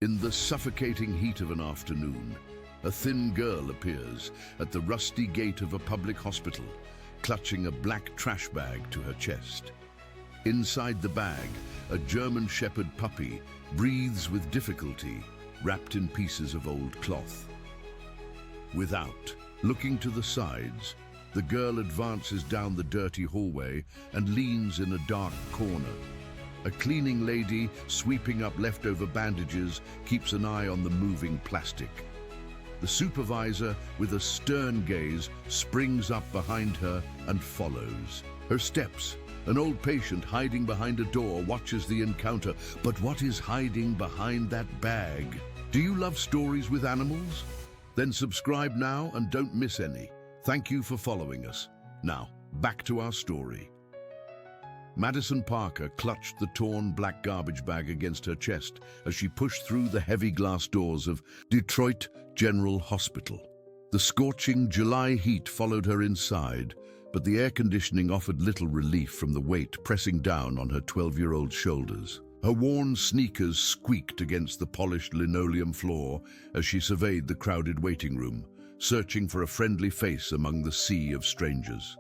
In the suffocating heat of an afternoon, a thin girl appears at the rusty gate of a public hospital, clutching a black trash bag to her chest. Inside the bag, a German Shepherd puppy breathes with difficulty, wrapped in pieces of old cloth. Without looking to the sides, the girl advances down the dirty hallway and leans in a dark corner. A cleaning lady, sweeping up leftover bandages, keeps an eye on the moving plastic. The supervisor, with a stern gaze, springs up behind her and follows. Her steps. An old patient hiding behind a door watches the encounter. But what is hiding behind that bag? Do you love stories with animals? Then subscribe now and don't miss any. Thank you for following us. Now, back to our story. Madison Parker clutched the torn black garbage bag against her chest as she pushed through the heavy glass doors of Detroit General Hospital. The scorching July heat followed her inside, but the air conditioning offered little relief from the weight pressing down on her 12-year-old shoulders. Her worn sneakers squeaked against the polished linoleum floor as she surveyed the crowded waiting room, searching for a friendly face among the sea of strangers.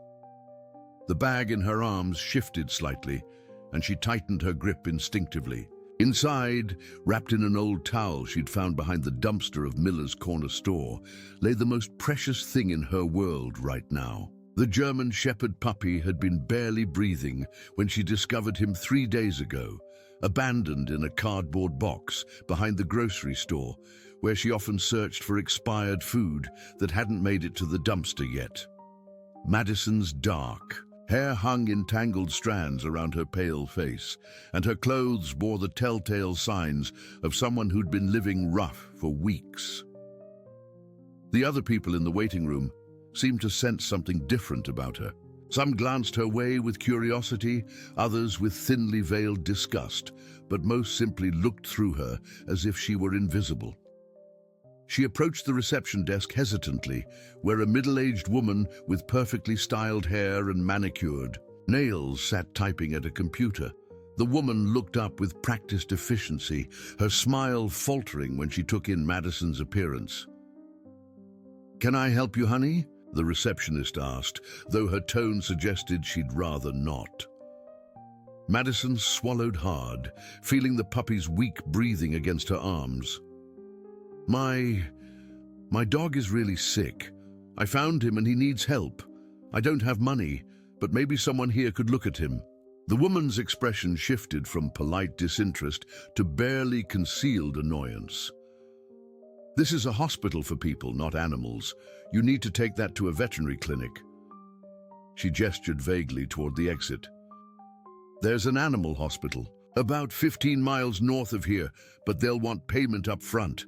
The bag in her arms shifted slightly, and she tightened her grip instinctively. Inside, wrapped in an old towel she'd found behind the dumpster of Miller's corner store, lay the most precious thing in her world right now. The German Shepherd puppy had been barely breathing when she discovered him 3 days ago, abandoned in a cardboard box behind the grocery store, where she often searched for expired food that hadn't made it to the dumpster yet. Madison's dark hair hung in tangled strands around her pale face, and her clothes bore the telltale signs of someone who'd been living rough for weeks. The other people in the waiting room seemed to sense something different about her. Some glanced her way with curiosity, others with thinly veiled disgust, but most simply looked through her as if she were invisible. She approached the reception desk hesitantly, where a middle-aged woman with perfectly styled hair and manicured nails sat typing at a computer. The woman looked up with practiced efficiency, her smile faltering when she took in Madison's appearance. "Can I help you, honey?" the receptionist asked, though her tone suggested she'd rather not. Madison swallowed hard, feeling the puppy's weak breathing against her arms. My dog is really sick. I found him and he needs help. I don't have money, but maybe someone here could look at him." The woman's expression shifted from polite disinterest to barely concealed annoyance. "This is a hospital for people, not animals. You need to take that to a veterinary clinic." She gestured vaguely toward the exit. "There's an animal hospital, about 15 miles north of here, but they'll want payment up front."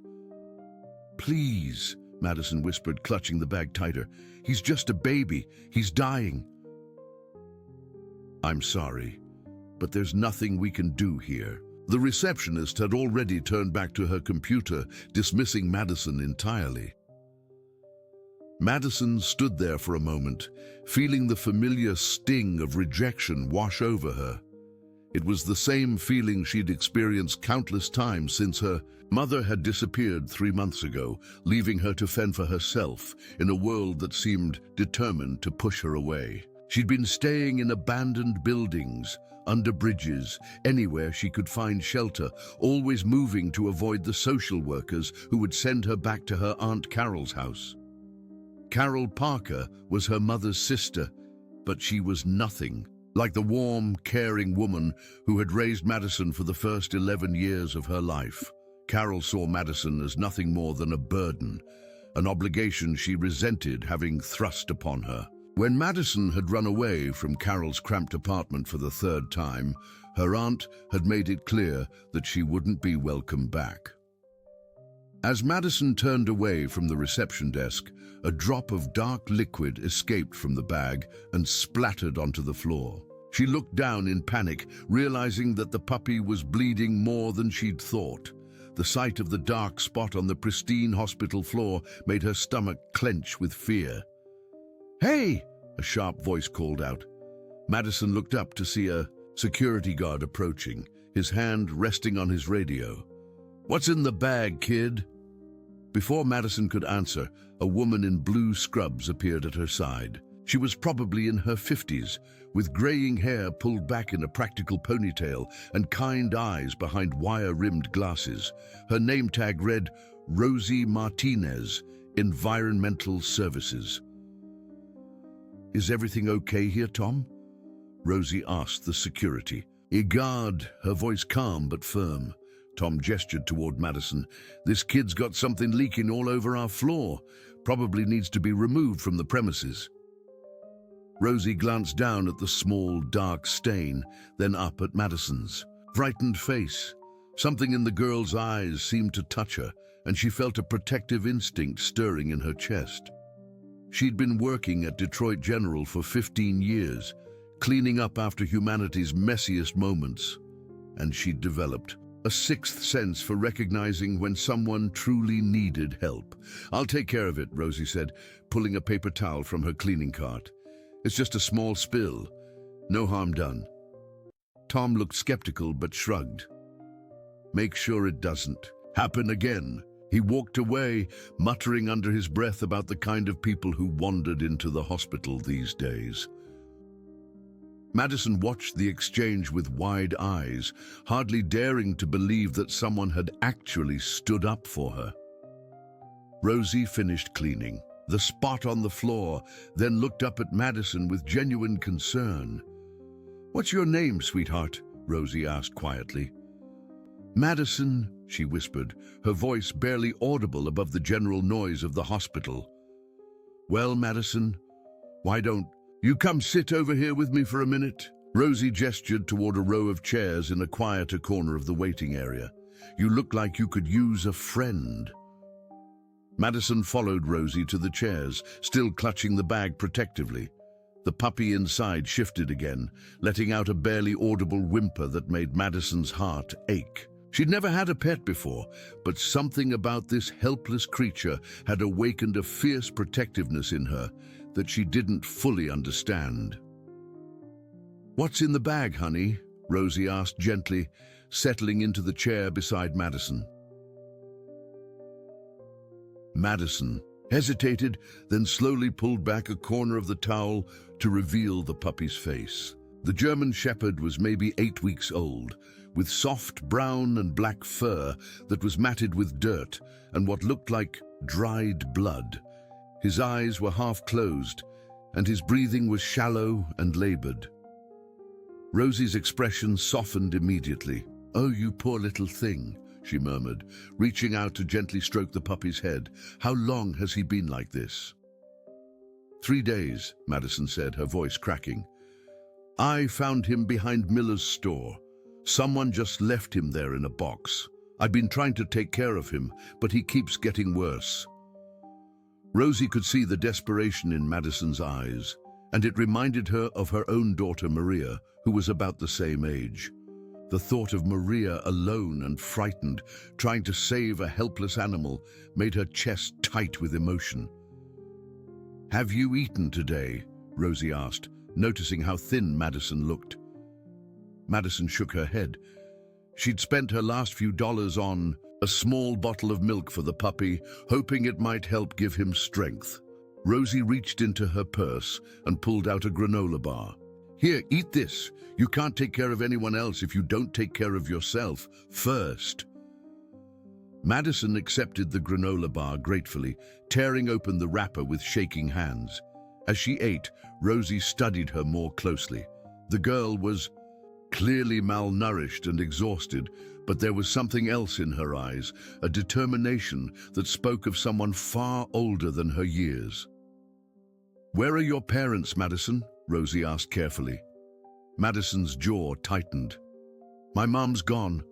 "Please," Madison whispered, clutching the bag tighter. "He's just a baby. He's dying." "I'm sorry, but there's nothing we can do here." The receptionist had already turned back to her computer, dismissing Madison entirely. Madison stood there for a moment, feeling the familiar sting of rejection wash over her. It was the same feeling she'd experienced countless times since her mother had disappeared 3 months ago, leaving her to fend for herself in a world that seemed determined to push her away. She'd been staying in abandoned buildings, under bridges, anywhere she could find shelter, always moving to avoid the social workers who would send her back to her Aunt Carol's house. Carol Parker was her mother's sister, but she was nothing like the warm, caring woman who had raised Madison for the first 11 years of her life. Carol saw Madison as nothing more than a burden, an obligation she resented having thrust upon her. When Madison had run away from Carol's cramped apartment for the 3rd time, her aunt had made it clear that she wouldn't be welcome back. As Madison turned away from the reception desk, a drop of dark liquid escaped from the bag and splattered onto the floor. She looked down in panic, realizing that the puppy was bleeding more than she'd thought. The sight of the dark spot on the pristine hospital floor made her stomach clench with fear. "Hey!" a sharp voice called out. Madison looked up to see a security guard approaching, his hand resting on his radio. "What's in the bag, kid?" Before Madison could answer, a woman in blue scrubs appeared at her side. She was probably in her 50s, with graying hair pulled back in a practical ponytail and kind eyes behind wire-rimmed glasses. Her name tag read Rosie Martinez, Environmental Services. "Is everything okay here, Tom?" Rosie asked the security. "Egad," her voice calm but firm. Tom gestured toward Madison. "This kid's got something leaking all over our floor. Probably needs to be removed from the premises." Rosie glanced down at the small, dark stain, then up at Madison's frightened face. Something in the girl's eyes seemed to touch her, and she felt a protective instinct stirring in her chest. She'd been working at Detroit General for 15 years, cleaning up after humanity's messiest moments, and she'd developed a sixth sense for recognizing when someone truly needed help. "I'll take care of it," Rosie said, pulling a paper towel from her cleaning cart. "It's just a small spill. No harm done." Tom looked skeptical but shrugged. "Make sure it doesn't happen again." He walked away, muttering under his breath about the kind of people who wandered into the hospital these days. Madison watched the exchange with wide eyes, hardly daring to believe that someone had actually stood up for her. Rosie finished cleaning the spot on the floor, then looked up at Madison with genuine concern. "What's your name, sweetheart?" Rosie asked quietly. "Madison," she whispered, her voice barely audible above the general noise of the hospital. "Well, Madison, why don't you come sit over here with me for a minute?" Rosie gestured toward a row of chairs in a quieter corner of the waiting area. "You look like you could use a friend." Madison followed Rosie to the chairs, still clutching the bag protectively. The puppy inside shifted again, letting out a barely audible whimper that made Madison's heart ache. She'd never had a pet before, but something about this helpless creature had awakened a fierce protectiveness in her that she didn't fully understand. "What's in the bag, honey?" Rosie asked gently, settling into the chair beside Madison. Madison hesitated, then slowly pulled back a corner of the towel to reveal the puppy's face. The German Shepherd was maybe 8 weeks old, with soft brown and black fur that was matted with dirt and what looked like dried blood. His eyes were half closed, and his breathing was shallow and labored. Rosie's expression softened immediately. "Oh, you poor little thing," she murmured, reaching out to gently stroke the puppy's head. "How long has he been like this?" 3 days, Madison said, her voice cracking. "I found him behind Miller's store. Someone just left him there in a box. I've been trying to take care of him, but he keeps getting worse." Rosie could see the desperation in Madison's eyes, and it reminded her of her own daughter Maria, who was about the same age. The thought of Maria alone and frightened, trying to save a helpless animal, made her chest tight with emotion. "Have you eaten today?" Rosie asked, noticing how thin Madison looked. Madison shook her head. She'd spent her last few dollars on a small bottle of milk for the puppy, hoping it might help give him strength. Rosie reached into her purse and pulled out a granola bar. "Here, eat this. You can't take care of anyone else if you don't take care of yourself first." Madison accepted the granola bar gratefully, tearing open the wrapper with shaking hands. As she ate, Rosie studied her more closely. The girl was clearly malnourished and exhausted, but there was something else in her eyes, a determination that spoke of someone far older than her years. "Where are your parents, Madison?" Rosie asked carefully. Madison's jaw tightened. "My mom's gone.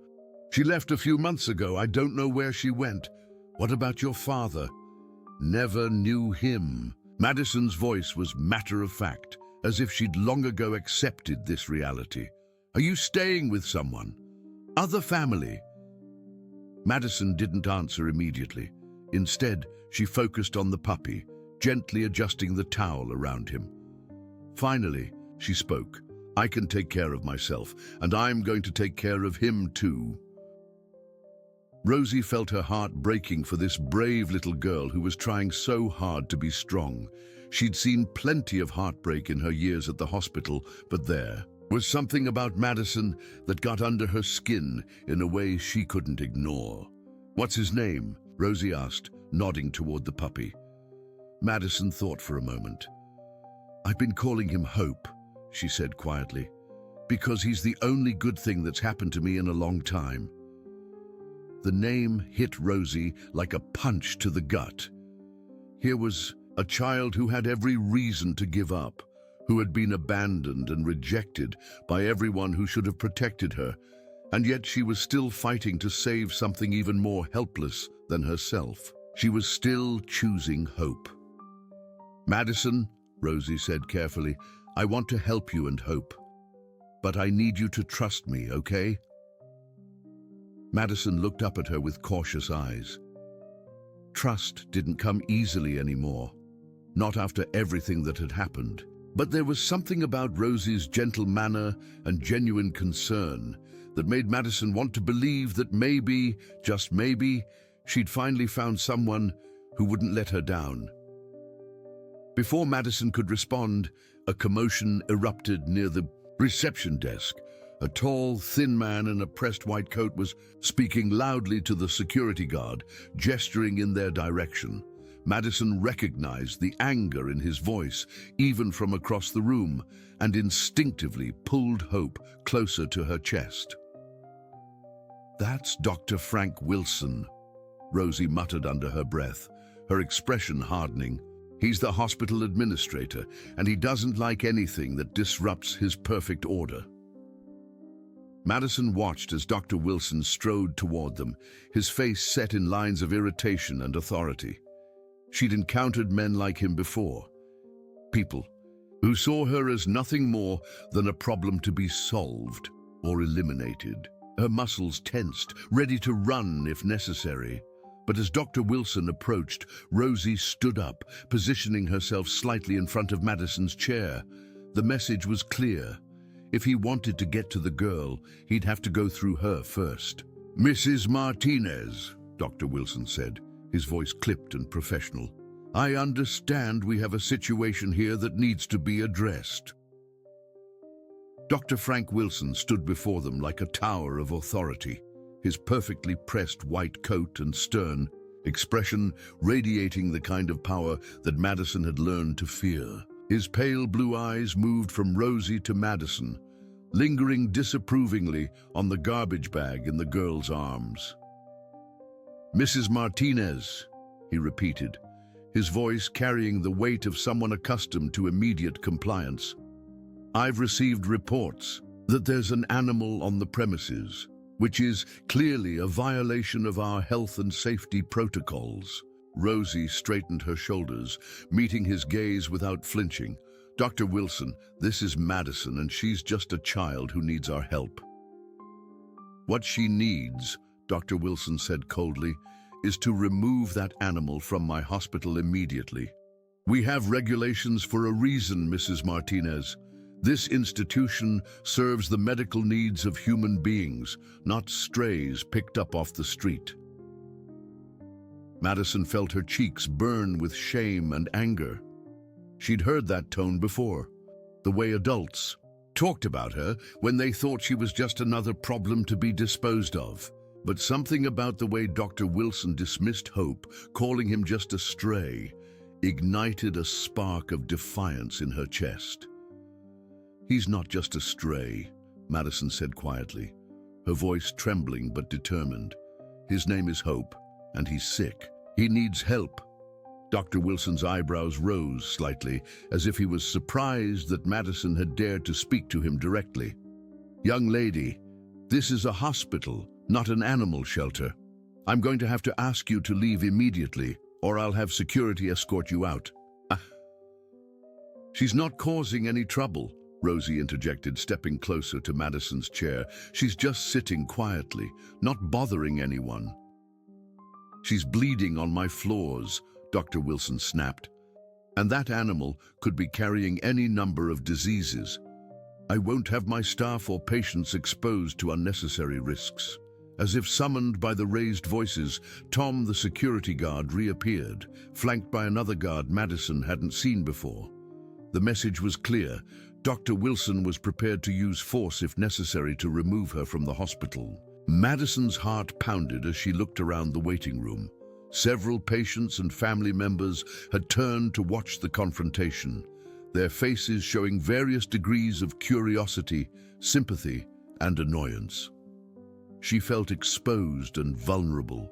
She left a few months ago. I don't know where she went. What about your father?" "Never knew him." Madison's voice was matter-of-fact, as if she'd long ago accepted this reality. "Are you staying with someone? Other family?" Madison didn't answer immediately. Instead, she focused on the puppy, gently adjusting the towel around him. Finally, she spoke. "I can take care of myself, and I'm going to take care of him too." Rosie felt her heart breaking for this brave little girl who was trying so hard to be strong. She'd seen plenty of heartbreak in her years at the hospital, but there was something about Madison that got under her skin in a way she couldn't ignore. "What's his name?" Rosie asked, nodding toward the puppy. Madison thought for a moment. "I've been calling him Hope," she said quietly, "because he's the only good thing that's happened to me in a long time." The name hit Rosie like a punch to the gut. Here was a child who had every reason to give up, who had been abandoned and rejected by everyone who should have protected her, and yet she was still fighting to save something even more helpless than herself. She was still choosing hope. "Madison," Rosie said carefully, "I want to help you and hope. But I need you to trust me, okay?" Madison looked up at her with cautious eyes. Trust didn't come easily anymore, not after everything that had happened. But there was something about Rosie's gentle manner and genuine concern that made Madison want to believe that maybe, just maybe, she'd finally found someone who wouldn't let her down. Before Madison could respond, a commotion erupted near the reception desk. A tall, thin man in a pressed white coat was speaking loudly to the security guard, gesturing in their direction. Madison recognized the anger in his voice, even from across the room, and instinctively pulled Hope closer to her chest. "That's Dr. Frank Wilson," Rosie muttered under her breath, her expression hardening. "He's the hospital administrator, and he doesn't like anything that disrupts his perfect order." Madison watched as Dr. Wilson strode toward them, his face set in lines of irritation and authority. She'd encountered men like him before, people who saw her as nothing more than a problem to be solved or eliminated. Her muscles tensed, ready to run if necessary. But as Dr. Wilson approached, Rosie stood up, positioning herself slightly in front of Madison's chair. The message was clear. If he wanted to get to the girl, he'd have to go through her first. "Mrs. Martinez," Dr. Wilson said, his voice clipped and professional, "I understand we have a situation here that needs to be addressed." Dr. Frank Wilson stood before them like a tower of authority, his perfectly pressed white coat and stern expression radiating the kind of power that Madison had learned to fear. His pale blue eyes moved from Rosie to Madison, lingering disapprovingly on the garbage bag in the girl's arms. "Mrs. Martinez," he repeated, his voice carrying the weight of someone accustomed to immediate compliance. "I've received reports that there's an animal on the premises, which is clearly a violation of our health and safety protocols." Rosie straightened her shoulders, meeting his gaze without flinching. "Dr. Wilson, this is Madison, and she's just a child who needs our help." "What she needs," Dr. Wilson said coldly, "is to remove that animal from my hospital immediately. We have regulations for a reason, Mrs. Martinez. This institution serves the medical needs of human beings, not strays picked up off the street." Madison felt her cheeks burn with shame and anger. She'd heard that tone before, the way adults talked about her when they thought she was just another problem to be disposed of. But something about the way Dr. Wilson dismissed Hope, calling him just a stray, ignited a spark of defiance in her chest. "He's not just a stray," Madison said quietly, her voice trembling but determined. "His name is Hope, and he's sick. He needs help." Dr. Wilson's eyebrows rose slightly, as if he was surprised that Madison had dared to speak to him directly. "Young lady, this is a hospital, not an animal shelter. I'm going to have to ask you to leave immediately, or I'll have security escort you out." "She's not causing any trouble," Rosie interjected, stepping closer to Madison's chair. "She's just sitting quietly, not bothering anyone." "She's bleeding on my floors," Dr. Wilson snapped. "And that animal could be carrying any number of diseases. I won't have my staff or patients exposed to unnecessary risks." As if summoned by the raised voices, Tom, the security guard, reappeared, flanked by another guard Madison hadn't seen before. The message was clear. Dr. Wilson was prepared to use force if necessary to remove her from the hospital. Madison's heart pounded as she looked around the waiting room. Several patients and family members had turned to watch the confrontation, their faces showing various degrees of curiosity, sympathy, and annoyance. She felt exposed and vulnerable,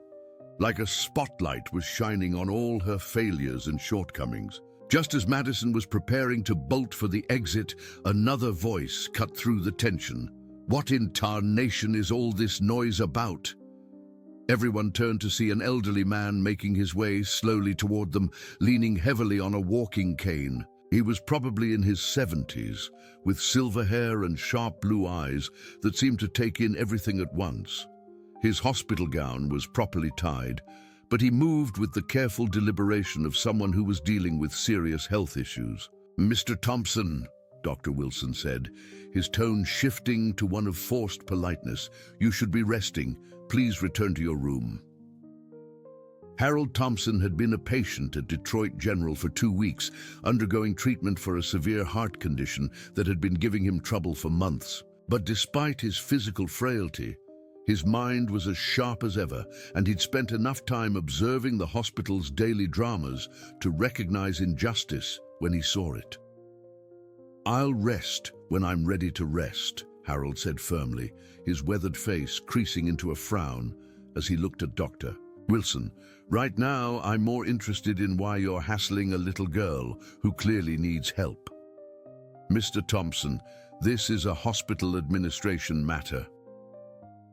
like a spotlight was shining on all her failures and shortcomings. Just as Madison was preparing to bolt for the exit, another voice cut through the tension. "What in tarnation is all this noise about?" Everyone turned to see an elderly man making his way slowly toward them, leaning heavily on a walking cane. He was probably in his 70s, with silver hair and sharp blue eyes that seemed to take in everything at once. His hospital gown was properly tied, but he moved with the careful deliberation of someone who was dealing with serious health issues. "Mr. Thompson," Dr. Wilson said, his tone shifting to one of forced politeness, "you should be resting. Please return to your room." Harold Thompson had been a patient at Detroit General for 2 weeks, undergoing treatment for a severe heart condition that had been giving him trouble for months. But despite his physical frailty, his mind was as sharp as ever, and he'd spent enough time observing the hospital's daily dramas to recognize injustice when he saw it. "I'll rest when I'm ready to rest," Harold said firmly, his weathered face creasing into a frown as he looked at Dr. Wilson. "Right now, I'm more interested in why you're hassling a little girl who clearly needs help." "Mr. Thompson, this is a hospital administration matter."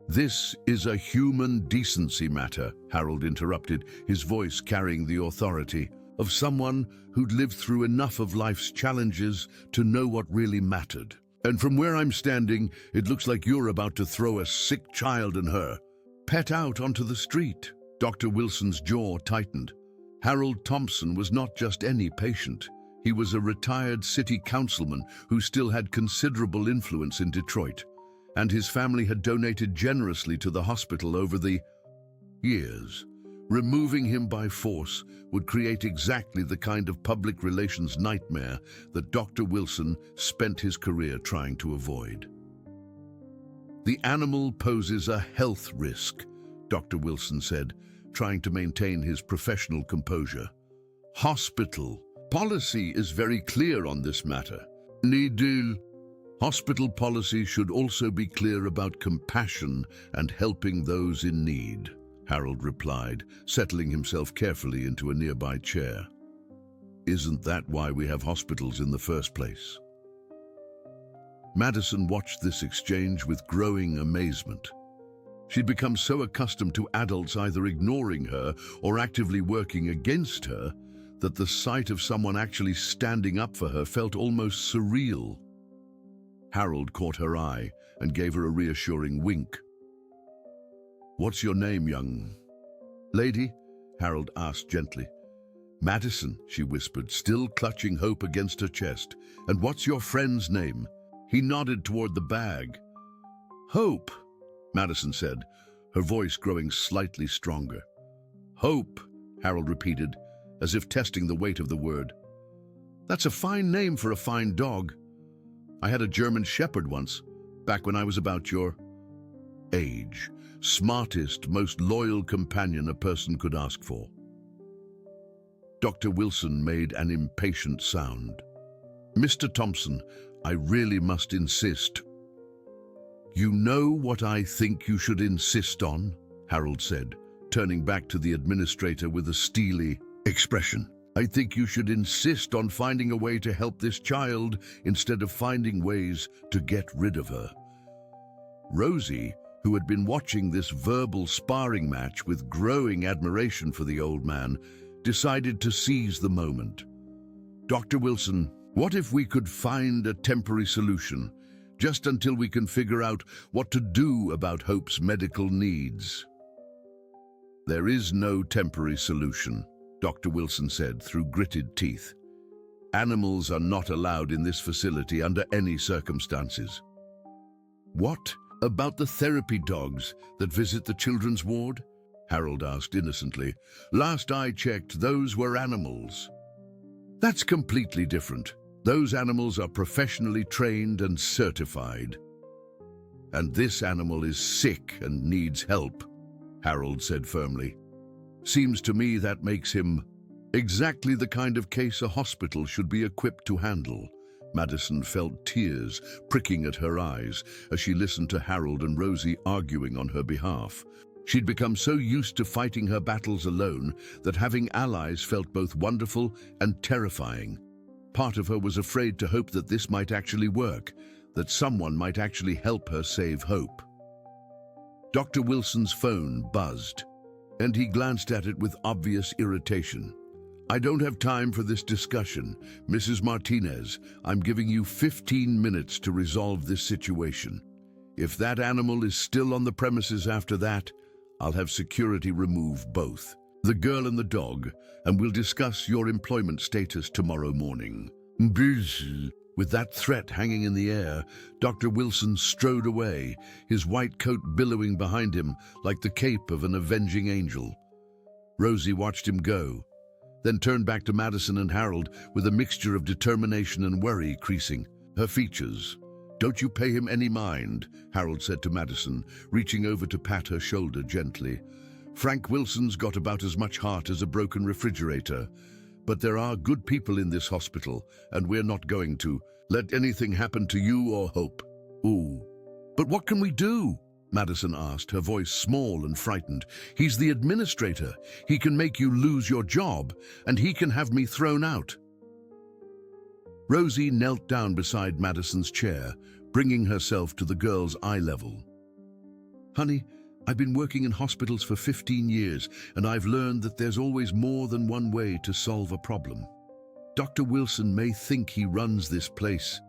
"This is a human decency matter," Harold interrupted, his voice carrying the authority of someone who'd lived through enough of life's challenges to know what really mattered. "And from where I'm standing, it looks like you're about to throw a sick child and her pet out onto the street." Dr. Wilson's jaw tightened. Harold Thompson was not just any patient. He was a retired city councilman who still had considerable influence in Detroit, and his family had donated generously to the hospital over the years. Removing him by force would create exactly the kind of public relations nightmare that Dr. Wilson spent his career trying to avoid. "The animal poses a health risk," Dr. Wilson said, trying to maintain his professional composure. "Hospital policy is very clear on this matter. Hospital policy should also be clear about compassion and helping those in need," Harold replied, settling himself carefully into a nearby chair. "Isn't that why we have hospitals in the first place?" Madison watched this exchange with growing amazement. She'd become so accustomed to adults either ignoring her or actively working against her that the sight of someone actually standing up for her felt almost surreal. Harold caught her eye and gave her a reassuring wink. "What's your name, young lady?" Harold asked gently. "Madison," she whispered, still clutching hope against her chest. "And what's your friend's name?" He nodded toward the bag. "Hope," Madison said, her voice growing slightly stronger. "Hope," Harold repeated, as if testing the weight of the word. "That's a fine name for a fine dog. I had a German Shepherd once, back when I was about your age. Smartest, most loyal companion a person could ask for." Dr. Wilson made an impatient sound. "Mr. Thompson, I really must insist." "You know what I think you should insist on?" Harold said, turning back to the administrator with a steely expression. "I think you should insist on finding a way to help this child instead of finding ways to get rid of her." Rosie, who had been watching this verbal sparring match with growing admiration for the old man, decided to seize the moment. "Dr. Wilson, what if we could find a temporary solution, just until we can figure out what to do about Hope's medical needs?" "There is no temporary solution," Dr. Wilson said through gritted teeth. "Animals are not allowed in this facility under any circumstances." "What?" About the therapy dogs that visit the children's ward? Harold asked innocently. Last I checked, those were animals. That's completely different. Those animals are professionally trained and certified. And this animal is sick and needs help, Harold said firmly. Seems to me that makes him exactly the kind of case a hospital should be equipped to handle. Madison felt tears pricking at her eyes as she listened to Harold and Rosie arguing on her behalf. She'd become so used to fighting her battles alone that having allies felt both wonderful and terrifying. Part of her was afraid to hope that this might actually work, that someone might actually help her save Hope. Dr. Wilson's phone buzzed, and he glanced at it with obvious irritation. I don't have time for this discussion. Mrs. Martinez, I'm giving you 15 minutes to resolve this situation. If that animal is still on the premises after that, I'll have security remove both, the girl and the dog, and we'll discuss your employment status tomorrow morning. With that threat hanging in the air, Dr. Wilson strode away, his white coat billowing behind him like the cape of an avenging angel. Rosie watched him go, then turned back to Madison and Harold with a mixture of determination and worry creasing her features. Don't you pay him any mind, Harold said to Madison, reaching over to pat her shoulder gently. Frank Wilson's got about as much heart as a broken refrigerator. But there are good people in this hospital, and we're not going to let anything happen to you or Hope. Ooh. But what can we do? Madison asked, her voice small and frightened. He's the administrator. He can make you lose your job, and he can have me thrown out. Rosie knelt down beside Madison's chair, bringing herself to the girl's eye level. Honey, I've been working in hospitals for 15 years, and I've learned that there's always more than one way to solve a problem. Dr. Wilson may think he runs this place,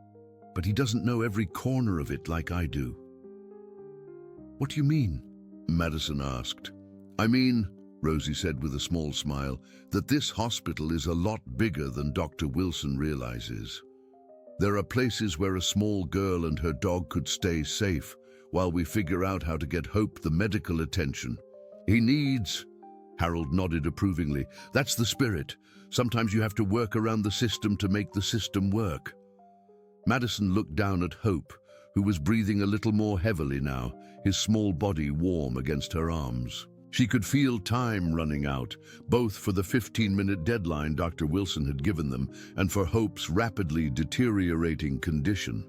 but he doesn't know every corner of it like I do. What do you mean? Madison asked. I mean, Rosie said with a small smile, that this hospital is a lot bigger than Dr. Wilson realizes. There are places where a small girl and her dog could stay safe while we figure out how to get Hope the medical attention he needs. Harold nodded approvingly. That's the spirit. Sometimes you have to work around the system to make the system work. Madison looked down at Hope, who was breathing a little more heavily now, his small body warm against her arms. She could feel time running out, both for the 15-minute deadline Dr. Wilson had given them and for Hope's rapidly deteriorating condition.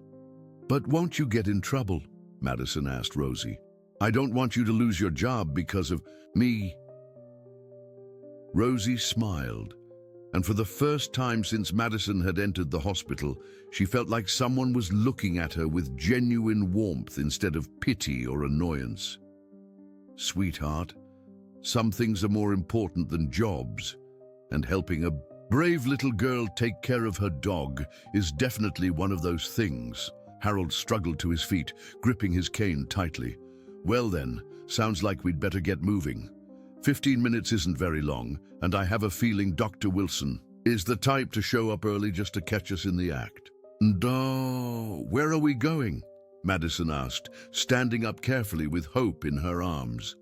But won't you get in trouble? Madison asked Rosie. I don't want you to lose your job because of me. Rosie smiled, and for the first time since Madison had entered the hospital, she felt like someone was looking at her with genuine warmth instead of pity or annoyance. Sweetheart, some things are more important than jobs, and helping a brave little girl take care of her dog is definitely one of those things. Harold struggled to his feet, gripping his cane tightly. Well then, sounds like we'd better get moving. 15 minutes isn't very long, and I have a feeling Dr. Wilson is the type to show up early just to catch us in the act. No, where are we going? Madison asked, standing up carefully with Hope in her arms.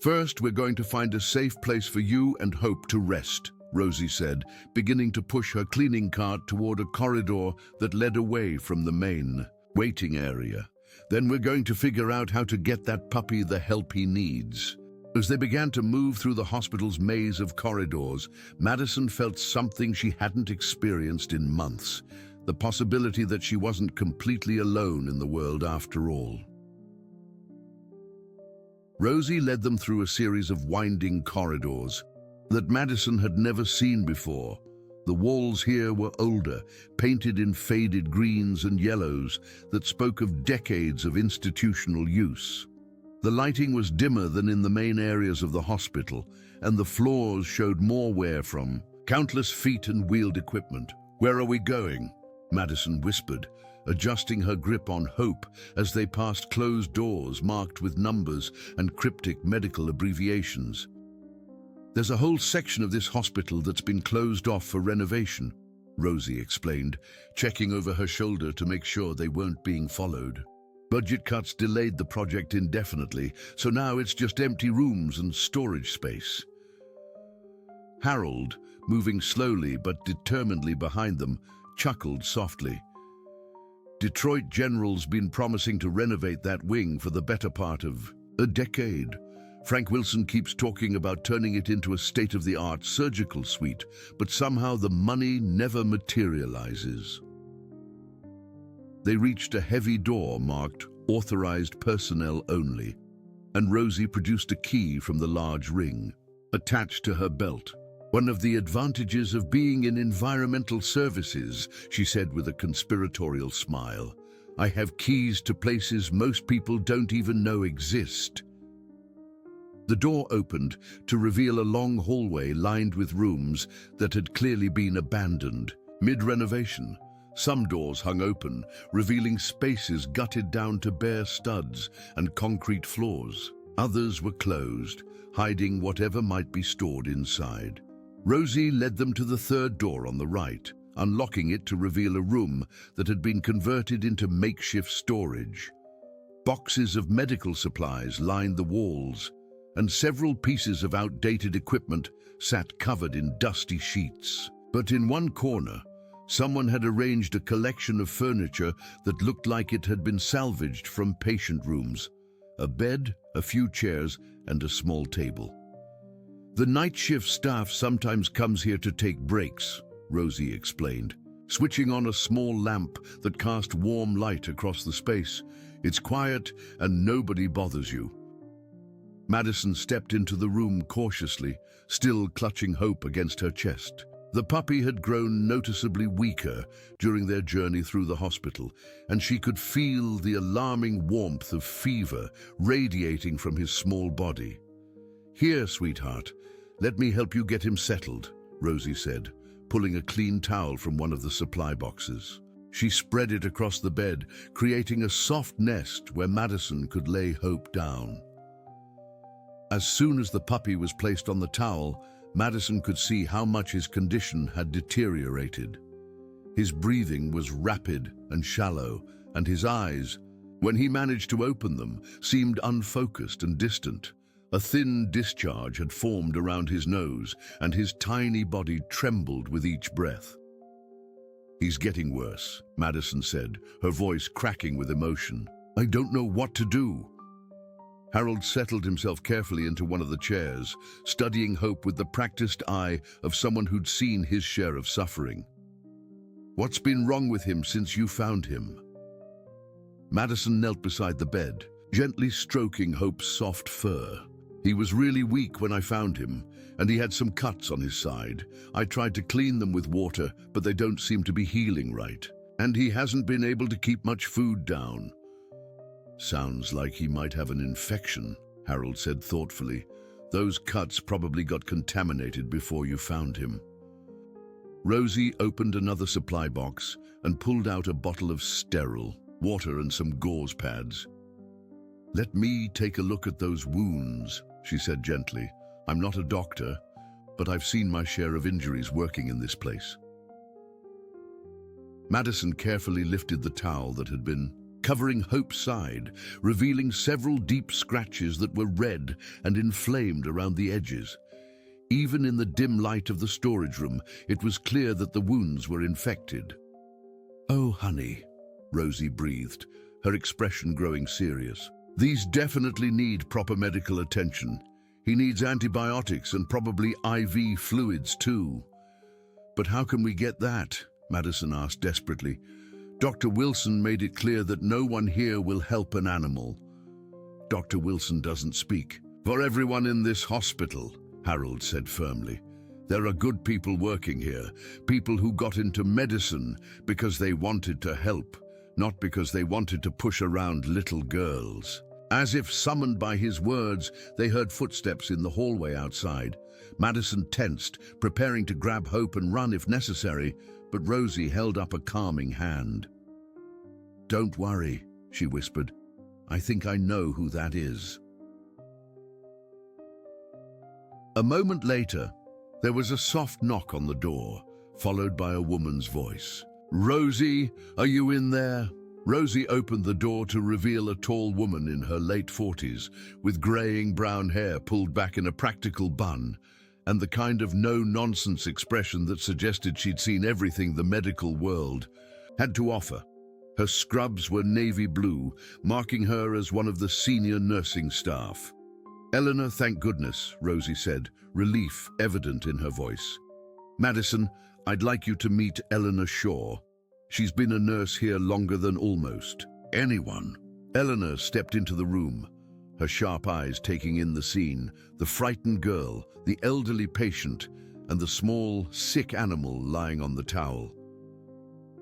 First, we're going to find a safe place for you and Hope to rest, Rosie said, beginning to push her cleaning cart toward a corridor that led away from the main waiting area. Then we're going to figure out how to get that puppy the help he needs. As they began to move through the hospital's maze of corridors, Madison felt something she hadn't experienced in months, the possibility that she wasn't completely alone in the world after all. Rosie led them through a series of winding corridors that Madison had never seen before. The walls here were older, painted in faded greens and yellows that spoke of decades of institutional use. The lighting was dimmer than in the main areas of the hospital, and the floors showed more wear from countless feet and wheeled equipment. Where are we going? Madison whispered, adjusting her grip on Hope as they passed closed doors marked with numbers and cryptic medical abbreviations. There's a whole section of this hospital that's been closed off for renovation, Rosie explained, checking over her shoulder to make sure they weren't being followed. Budget cuts delayed the project indefinitely, so now it's just empty rooms and storage space. Harold, moving slowly but determinedly behind them, chuckled softly. Detroit General's been promising to renovate that wing for the better part of a decade. Frank Wilson keeps talking about turning it into a state-of-the-art surgical suite, but somehow the money never materializes. They reached a heavy door marked "Authorized Personnel Only," and Rosie produced a key from the large ring, attached to her belt. "One of the advantages of being in environmental services," she said with a conspiratorial smile. "I have keys to places most people don't even know exist." The door opened to reveal a long hallway lined with rooms that had clearly been abandoned mid-renovation. Some doors hung open, revealing spaces gutted down to bare studs and concrete floors. Others were closed, hiding whatever might be stored inside. Rosie led them to the third door on the right, unlocking it to reveal a room that had been converted into makeshift storage. Boxes of medical supplies lined the walls, and several pieces of outdated equipment sat covered in dusty sheets. But in one corner, someone had arranged a collection of furniture that looked like it had been salvaged from patient rooms: a bed, a few chairs, and a small table. "The night shift staff sometimes comes here to take breaks," Rosie explained, switching on a small lamp that cast warm light across the space. "It's quiet and nobody bothers you." Madison stepped into the room cautiously, still clutching hope against her chest. The puppy had grown noticeably weaker during their journey through the hospital, and she could feel the alarming warmth of fever radiating from his small body. "Here, sweetheart, let me help you get him settled," Rosie said, pulling a clean towel from one of the supply boxes. She spread it across the bed, creating a soft nest where Madison could lay Hope down. As soon as the puppy was placed on the towel, Madison could see how much his condition had deteriorated. His breathing was rapid and shallow, and his eyes, when he managed to open them, seemed unfocused and distant. A thin discharge had formed around his nose, and his tiny body trembled with each breath. "He's getting worse," Madison said, her voice cracking with emotion. "I don't know what to do." Harold settled himself carefully into one of the chairs, studying Hope with the practiced eye of someone who'd seen his share of suffering. "What's been wrong with him since you found him?" Madison knelt beside the bed, gently stroking Hope's soft fur. "He was really weak when I found him, and he had some cuts on his side. I tried to clean them with water, but they don't seem to be healing right. And he hasn't been able to keep much food down." "Sounds like he might have an infection," Harold said thoughtfully. "Those cuts probably got contaminated before you found him." Rosie opened another supply box and pulled out a bottle of sterile water and some gauze pads. "Let me take a look at those wounds," she said gently. "I'm not a doctor, but I've seen my share of injuries working in this place." Madison carefully lifted the towel that had been covering Hope's side, revealing several deep scratches that were red and inflamed around the edges. Even in the dim light of the storage room, it was clear that the wounds were infected. "Oh, honey," Rosie breathed, her expression growing serious. "These definitely need proper medical attention. He needs antibiotics and probably IV fluids too." "But how can we get that?" Madison asked desperately. "Dr. Wilson made it clear that no one here will help an animal." "Dr. Wilson doesn't speak for everyone in this hospital," Harold said firmly. "There are good people working here, people who got into medicine because they wanted to help, not because they wanted to push around little girls." As if summoned by his words, they heard footsteps in the hallway outside. Madison tensed, preparing to grab Hope and run if necessary, but Rosie held up a calming hand. "Don't worry," she whispered. "I think I know who that is." A moment later, there was a soft knock on the door, followed by a woman's voice. "Rosie, are you in there?" Rosie opened the door to reveal a tall woman in her late 40s, with graying brown hair pulled back in a practical bun, and the kind of no-nonsense expression that suggested she'd seen everything the medical world had to offer. Her scrubs were navy blue, marking her as one of the senior nursing staff. "Eleanor, thank goodness," Rosie said, relief evident in her voice. "Madison, I'd like you to meet Eleanor Shaw. She's been a nurse here longer than almost anyone." Eleanor stepped into the room, her sharp eyes taking in the scene, the frightened girl, the elderly patient, and the small, sick animal lying on the towel.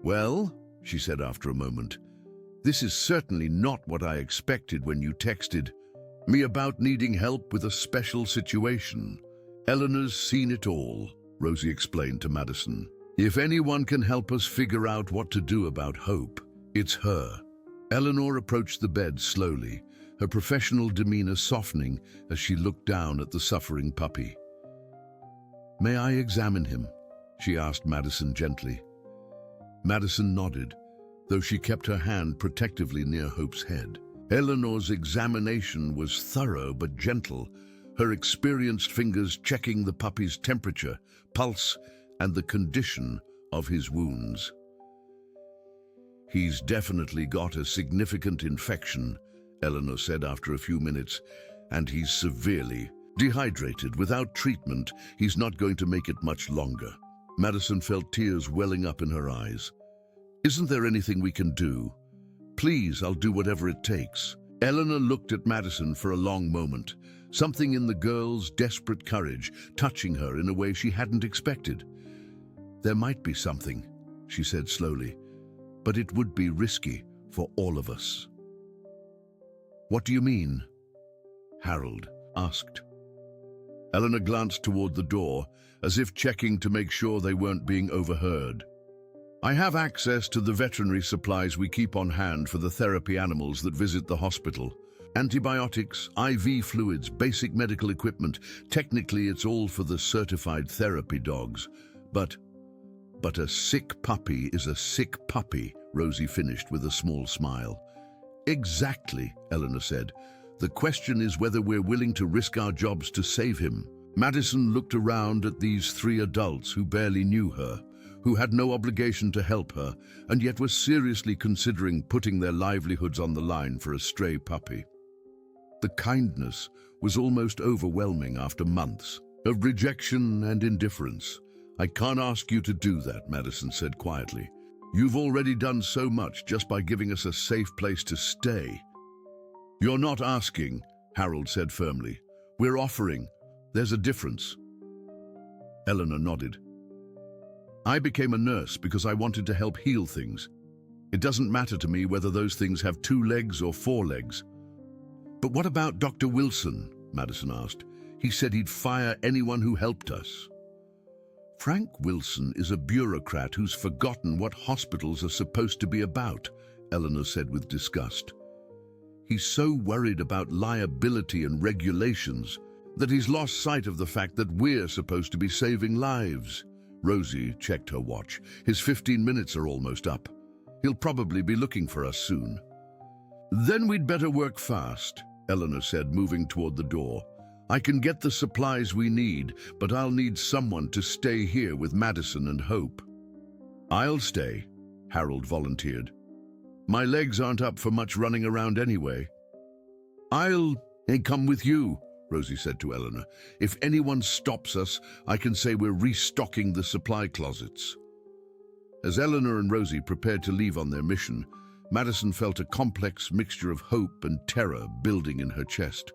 "Well," she said after a moment, "this is certainly not what I expected when you texted me about needing help with a special situation." "Eleanor's seen it all," Rosie explained to Madison. "If anyone can help us figure out what to do about Hope, it's her." Eleanor approached the bed slowly, her professional demeanor softening as she looked down at the suffering puppy. "May I examine him?" she asked Madison gently. Madison nodded, though she kept her hand protectively near Hope's head. Eleanor's examination was thorough but gentle, her experienced fingers checking the puppy's temperature, pulse, and the condition of his wounds. "He's definitely got a significant infection," Eleanor said after a few minutes, "and he's severely dehydrated. Without treatment, he's not going to make it much longer." Madison felt tears welling up in her eyes. "Isn't there anything we can do? Please, I'll do whatever it takes." Eleanor looked at Madison for a long moment, something in the girl's desperate courage touching her in a way she hadn't expected. "There might be something," she said slowly, "but it would be risky for all of us." "What do you mean?" Harold asked. Eleanor glanced toward the door, as if checking to make sure they weren't being overheard. "I have access to the veterinary supplies we keep on hand for the therapy animals that visit the hospital. Antibiotics, IV fluids, basic medical equipment. Technically, it's all for the certified therapy dogs. But a sick puppy is a sick puppy," Rosie finished with a small smile. "Exactly," Eleanor said. "The question is whether we're willing to risk our jobs to save him." Madison looked around at these three adults who barely knew her, who had no obligation to help her, and yet were seriously considering putting their livelihoods on the line for a stray puppy. The kindness was almost overwhelming after months of rejection and indifference. "I can't ask you to do that," Madison said quietly. "You've already done so much just by giving us a safe place to stay." "You're not asking," Harold said firmly. "We're offering. There's a difference." Eleanor nodded. "I became a nurse because I wanted to help heal things. It doesn't matter to me whether those things have 2 legs or 4 legs." "But what about Dr. Wilson?" Madison asked. "He said he'd fire anyone who helped us." "Frank Wilson is a bureaucrat who's forgotten what hospitals are supposed to be about," Eleanor said with disgust. "He's so worried about liability and regulations that he's lost sight of the fact that we're supposed to be saving lives." Rosie checked her watch. "His 15 minutes are almost up. He'll probably be looking for us soon." "Then we'd better work fast," Eleanor said, moving toward the door. "I can get the supplies we need, but I'll need someone to stay here with Madison and Hope." "I'll stay," Harold volunteered. "My legs aren't up for much running around anyway." "I'll come with you," Rosie said to Eleanor. "If anyone stops us, I can say we're restocking the supply closets." As Eleanor and Rosie prepared to leave on their mission, Madison felt a complex mixture of hope and terror building in her chest.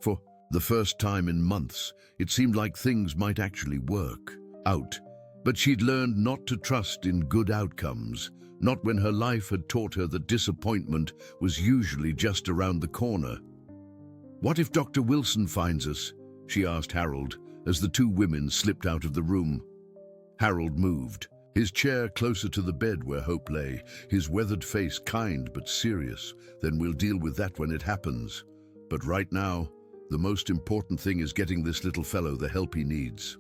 For the first time in months, it seemed like things might actually work out. But she'd learned not to trust in good outcomes, not when her life had taught her that disappointment was usually just around the corner. "What if Dr. Wilson finds us?" she asked Harold as the two women slipped out of the room. Harold moved, his chair closer to the bed where Hope lay, his weathered face kind but serious. "Then we'll deal with that when it happens. But right now, the most important thing is getting this little fellow the help he needs."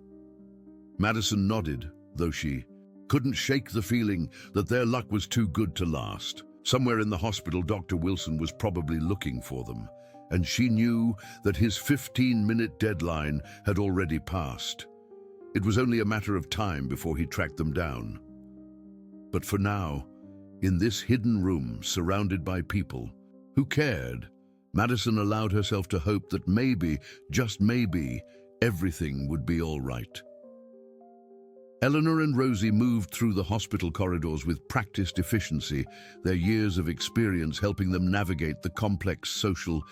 Madison nodded, though she couldn't shake the feeling that their luck was too good to last. Somewhere in the hospital, Dr. Wilson was probably looking for them, and she knew that his 15-minute deadline had already passed. It was only a matter of time before he tracked them down. But for now, in this hidden room surrounded by people who cared, Madison allowed herself to hope that maybe, just maybe, everything would be all right. Eleanor and Rosie moved through the hospital corridors with practiced efficiency, their years of experience helping them navigate the complex social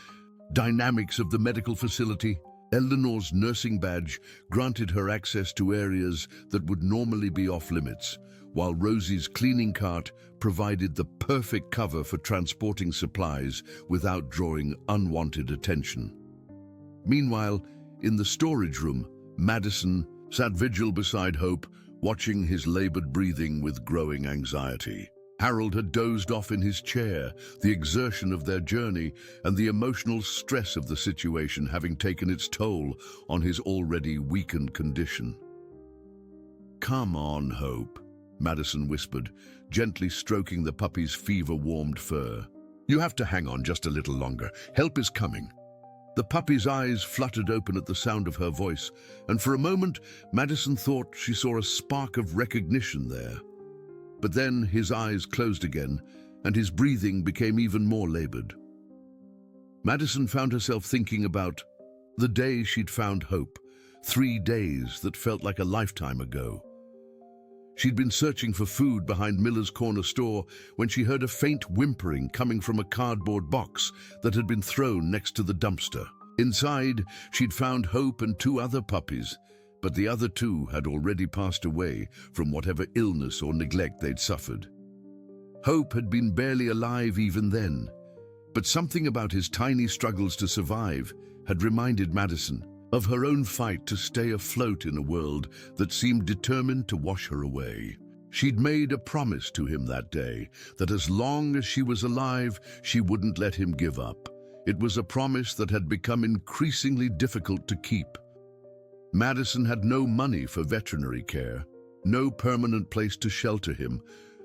dynamics of the medical facility. Eleanor's nursing badge granted her access to areas that would normally be off-limits, while Rosie's cleaning cart provided the perfect cover for transporting supplies without drawing unwanted attention. Meanwhile, in the storage room, Madison sat vigil beside Hope, watching his labored breathing with growing anxiety. Harold had dozed off in his chair, the exertion of their journey and the emotional stress of the situation having taken its toll on his already weakened condition. "Come on, Hope," Madison whispered, gently stroking the puppy's fever-warmed fur. "You have to hang on just a little longer. Help is coming." The puppy's eyes fluttered open at the sound of her voice, and for a moment, Madison thought she saw a spark of recognition there. But then his eyes closed again, and his breathing became even more labored. Madison found herself thinking about the day she'd found Hope, 3 days that felt like a lifetime ago. She'd been searching for food behind Miller's corner store when she heard a faint whimpering coming from a cardboard box that had been thrown next to the dumpster. Inside, she'd found Hope and 2 other puppies, but the other 2 had already passed away from whatever illness or neglect they'd suffered. Hope had been barely alive even then, but something about his tiny struggles to survive had reminded Madison of her own fight to stay afloat in a world that seemed determined to wash her away. She'd made a promise to him that day, that as long as she was alive, she wouldn't let him give up. It was a promise that had become increasingly difficult to keep. Madison had no money for veterinary care, no permanent place to shelter him,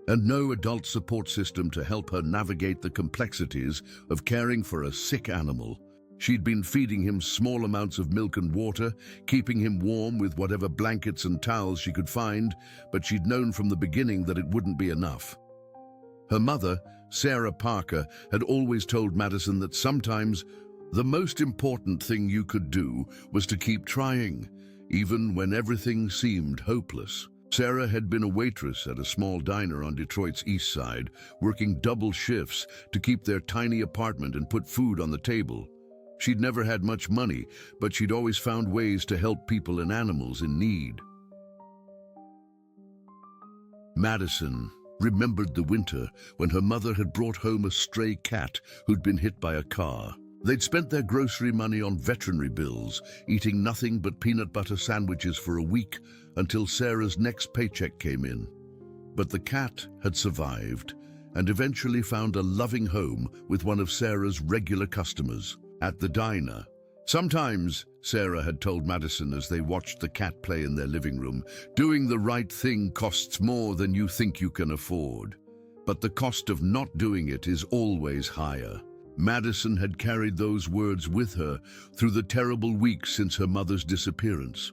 and no adult support system to help her navigate the complexities of caring for a sick animal. She'd been feeding him small amounts of milk and water, keeping him warm with whatever blankets and towels she could find, but she'd known from the beginning that it wouldn't be enough. Her mother, Sarah Parker, had always told Madison that sometimes the most important thing you could do was to keep trying, even when everything seemed hopeless. Sarah had been a waitress at a small diner on Detroit's east side, working double shifts to keep their tiny apartment and put food on the table. She'd never had much money, but she'd always found ways to help people and animals in need. Madison remembered the winter when her mother had brought home a stray cat who'd been hit by a car. They'd spent their grocery money on veterinary bills, eating nothing but peanut butter sandwiches for a week until Sarah's next paycheck came in. But the cat had survived and eventually found a loving home with one of Sarah's regular customers at the diner. Sometimes, Sarah had told Madison as they watched the cat play in their living room, doing the right thing costs more than you think you can afford. But the cost of not doing it is always higher. Madison had carried those words with her through the terrible weeks since her mother's disappearance.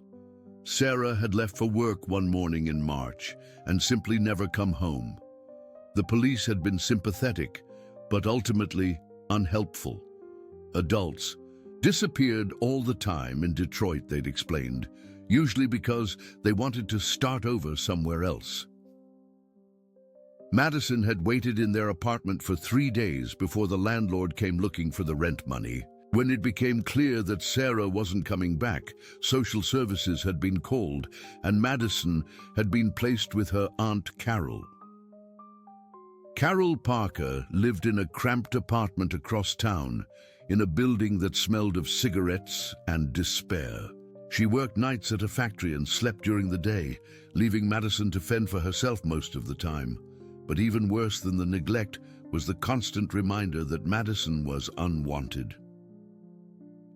Sarah had left for work one morning in March and simply never come home. The police had been sympathetic, but ultimately unhelpful. Adults disappeared all the time in Detroit, they'd explained, usually because they wanted to start over somewhere else. Madison had waited in their apartment for 3 days before the landlord came looking for the rent money. When it became clear that Sarah wasn't coming back, social services had been called, and Madison had been placed with her Aunt Carol. Carol Parker lived in a cramped apartment across town, in a building that smelled of cigarettes and despair. She worked nights at a factory and slept during the day, leaving Madison to fend for herself most of the time. But even worse than the neglect was the constant reminder that Madison was unwanted.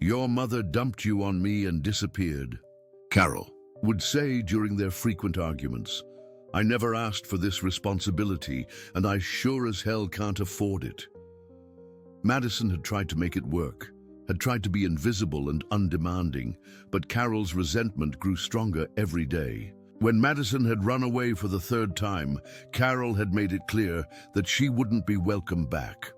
"Your mother dumped you on me and disappeared," Carol would say during their frequent arguments. I never asked for this responsibility, and I sure as hell can't afford it. Madison had tried to make it work, had tried to be invisible and undemanding, but Carol's resentment grew stronger every day. When Madison had run away for the third time, Carol had made it clear that she wouldn't be welcome back.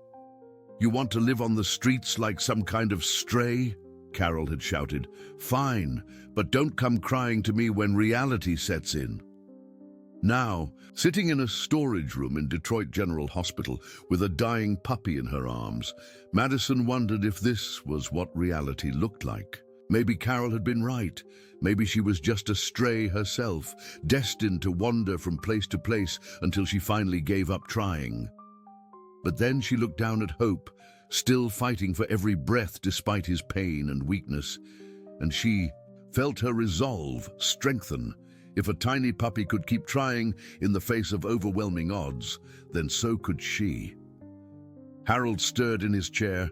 "You want to live on the streets like some kind of stray?" Carol had shouted. "Fine, but don't come crying to me when reality sets in." Now, sitting in a storage room in Detroit General Hospital with a dying puppy in her arms, Madison wondered if this was what reality looked like. Maybe Carol had been right. Maybe she was just a stray herself, destined to wander from place to place until she finally gave up trying. But then she looked down at Hope, still fighting for every breath despite his pain and weakness, and she felt her resolve strengthen. If a tiny puppy could keep trying in the face of overwhelming odds, then so could she. Harold stirred in his chair,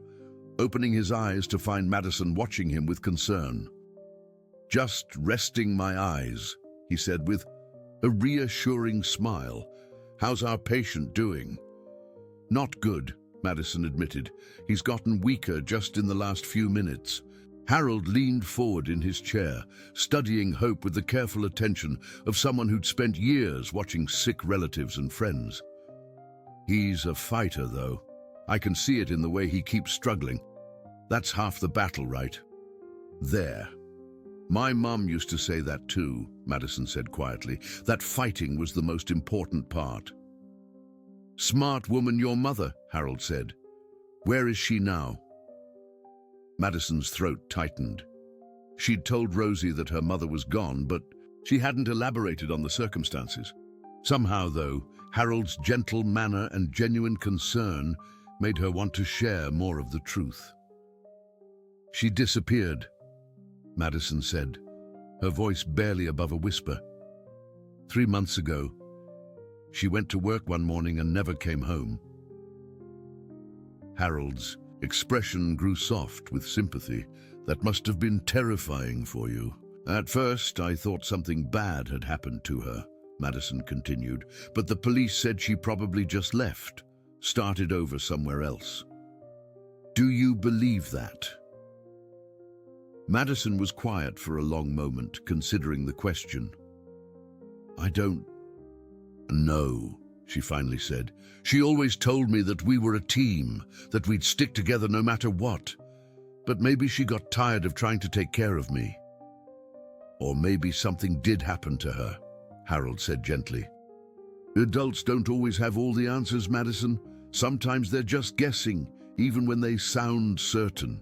opening his eyes to find Madison watching him with concern. "Just resting my eyes," he said with a reassuring smile. "How's our patient doing?" "Not good," Madison admitted. "He's gotten weaker just in the last few minutes." Harold leaned forward in his chair, studying Hope with the careful attention of someone who'd spent years watching sick relatives and friends. "He's a fighter, though. I can see it in the way he keeps struggling. That's half the battle, right?" "There. My mum used to say that too," Madison said quietly, "that fighting was the most important part." "Smart woman, your mother," Harold said. "Where is she now?" Madison's throat tightened. She'd told Rosie that her mother was gone, but she hadn't elaborated on the circumstances. Somehow, though, Harold's gentle manner and genuine concern made her want to share more of the truth. "She disappeared," Madison said, her voice barely above a whisper. 3 months ago, she went to work one morning and never came home." Harold's expression grew soft with sympathy. "That must have been terrifying for you." "At first, I thought something bad had happened to her," Madison continued, "but the police said she probably just left, started over somewhere else." "Do you believe that?" Madison was quiet for a long moment, considering the question. "I don't know," she finally said. "She always told me that we were a team, that we'd stick together no matter what. But maybe she got tired of trying to take care of me. Or maybe something did happen to her," Harold said gently. "Adults don't always have all the answers, Madison. Sometimes they're just guessing, even when they sound certain."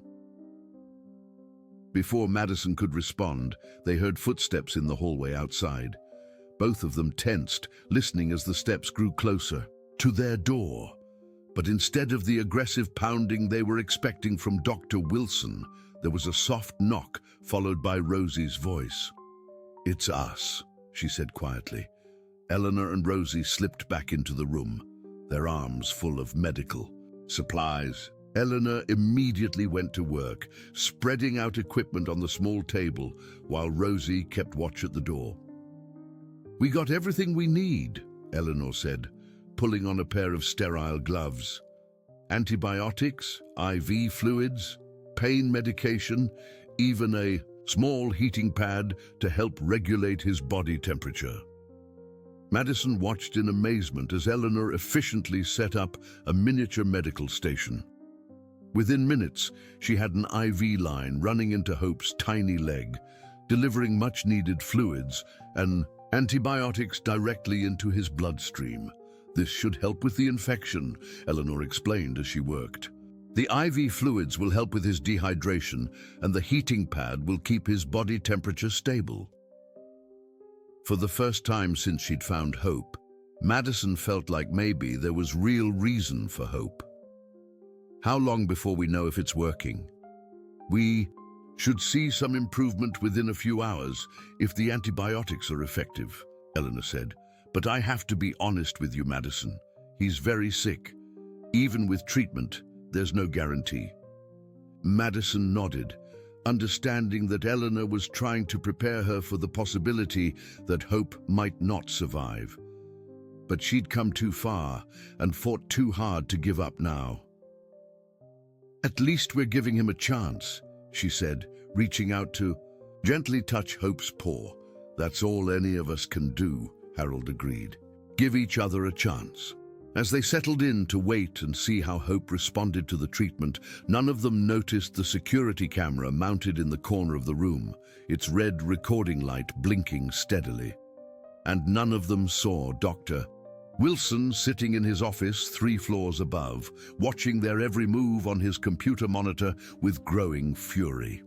Before Madison could respond, they heard footsteps in the hallway outside. Both of them tensed, listening as the steps grew closer to their door. But instead of the aggressive pounding they were expecting from Dr. Wilson, there was a soft knock, followed by Rosie's voice. "It's us," she said quietly. Eleanor and Rosie slipped back into the room, their arms full of medical supplies. Eleanor immediately went to work, spreading out equipment on the small table, while Rosie kept watch at the door. "We got everything we need," Eleanor said, pulling on a pair of sterile gloves. "Antibiotics, IV fluids, pain medication, even a small heating pad to help regulate his body temperature." Madison watched in amazement as Eleanor efficiently set up a miniature medical station. Within minutes, she had an IV line running into Hope's tiny leg, delivering much-needed fluids and antibiotics directly into his bloodstream. "This should help with the infection," Eleanor explained as she worked. "The IV fluids will help with his dehydration, and the heating pad will keep his body temperature stable." For the first time since she'd found Hope, Madison felt like maybe there was real reason for hope. "How long before we know if it's working?" "We should see some improvement within a few hours if the antibiotics are effective," Eleanor said. "But I have to be honest with you, Madison. He's very sick. Even with treatment, there's no guarantee." Madison nodded, understanding that Eleanor was trying to prepare her for the possibility that Hope might not survive. But she'd come too far and fought too hard to give up now. "At least we're giving him a chance," she said, reaching out to gently touch Hope's paw. "That's all any of us can do," Harold agreed. "Give each other a chance." As they settled in to wait and see how Hope responded to the treatment, none of them noticed the security camera mounted in the corner of the room, its red recording light blinking steadily. And none of them saw Dr. Wilson sitting in his office 3 floors above, watching their every move on his computer monitor with growing fury.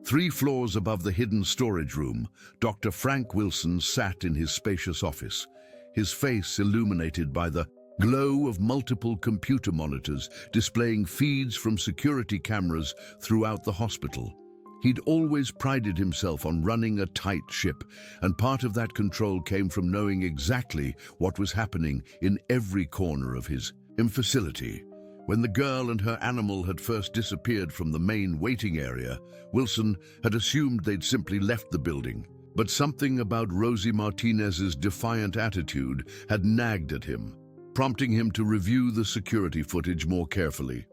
3 floors above the hidden storage room, Dr. Frank Wilson sat in his spacious office, his face illuminated by the glow of multiple computer monitors displaying feeds from security cameras throughout the hospital. He'd always prided himself on running a tight ship, and part of that control came from knowing exactly what was happening in every corner of his facility. When the girl and her animal had first disappeared from the main waiting area, Wilson had assumed they'd simply left the building. But something about Rosie Martinez's defiant attitude had nagged at him, prompting him to review the security footage more carefully.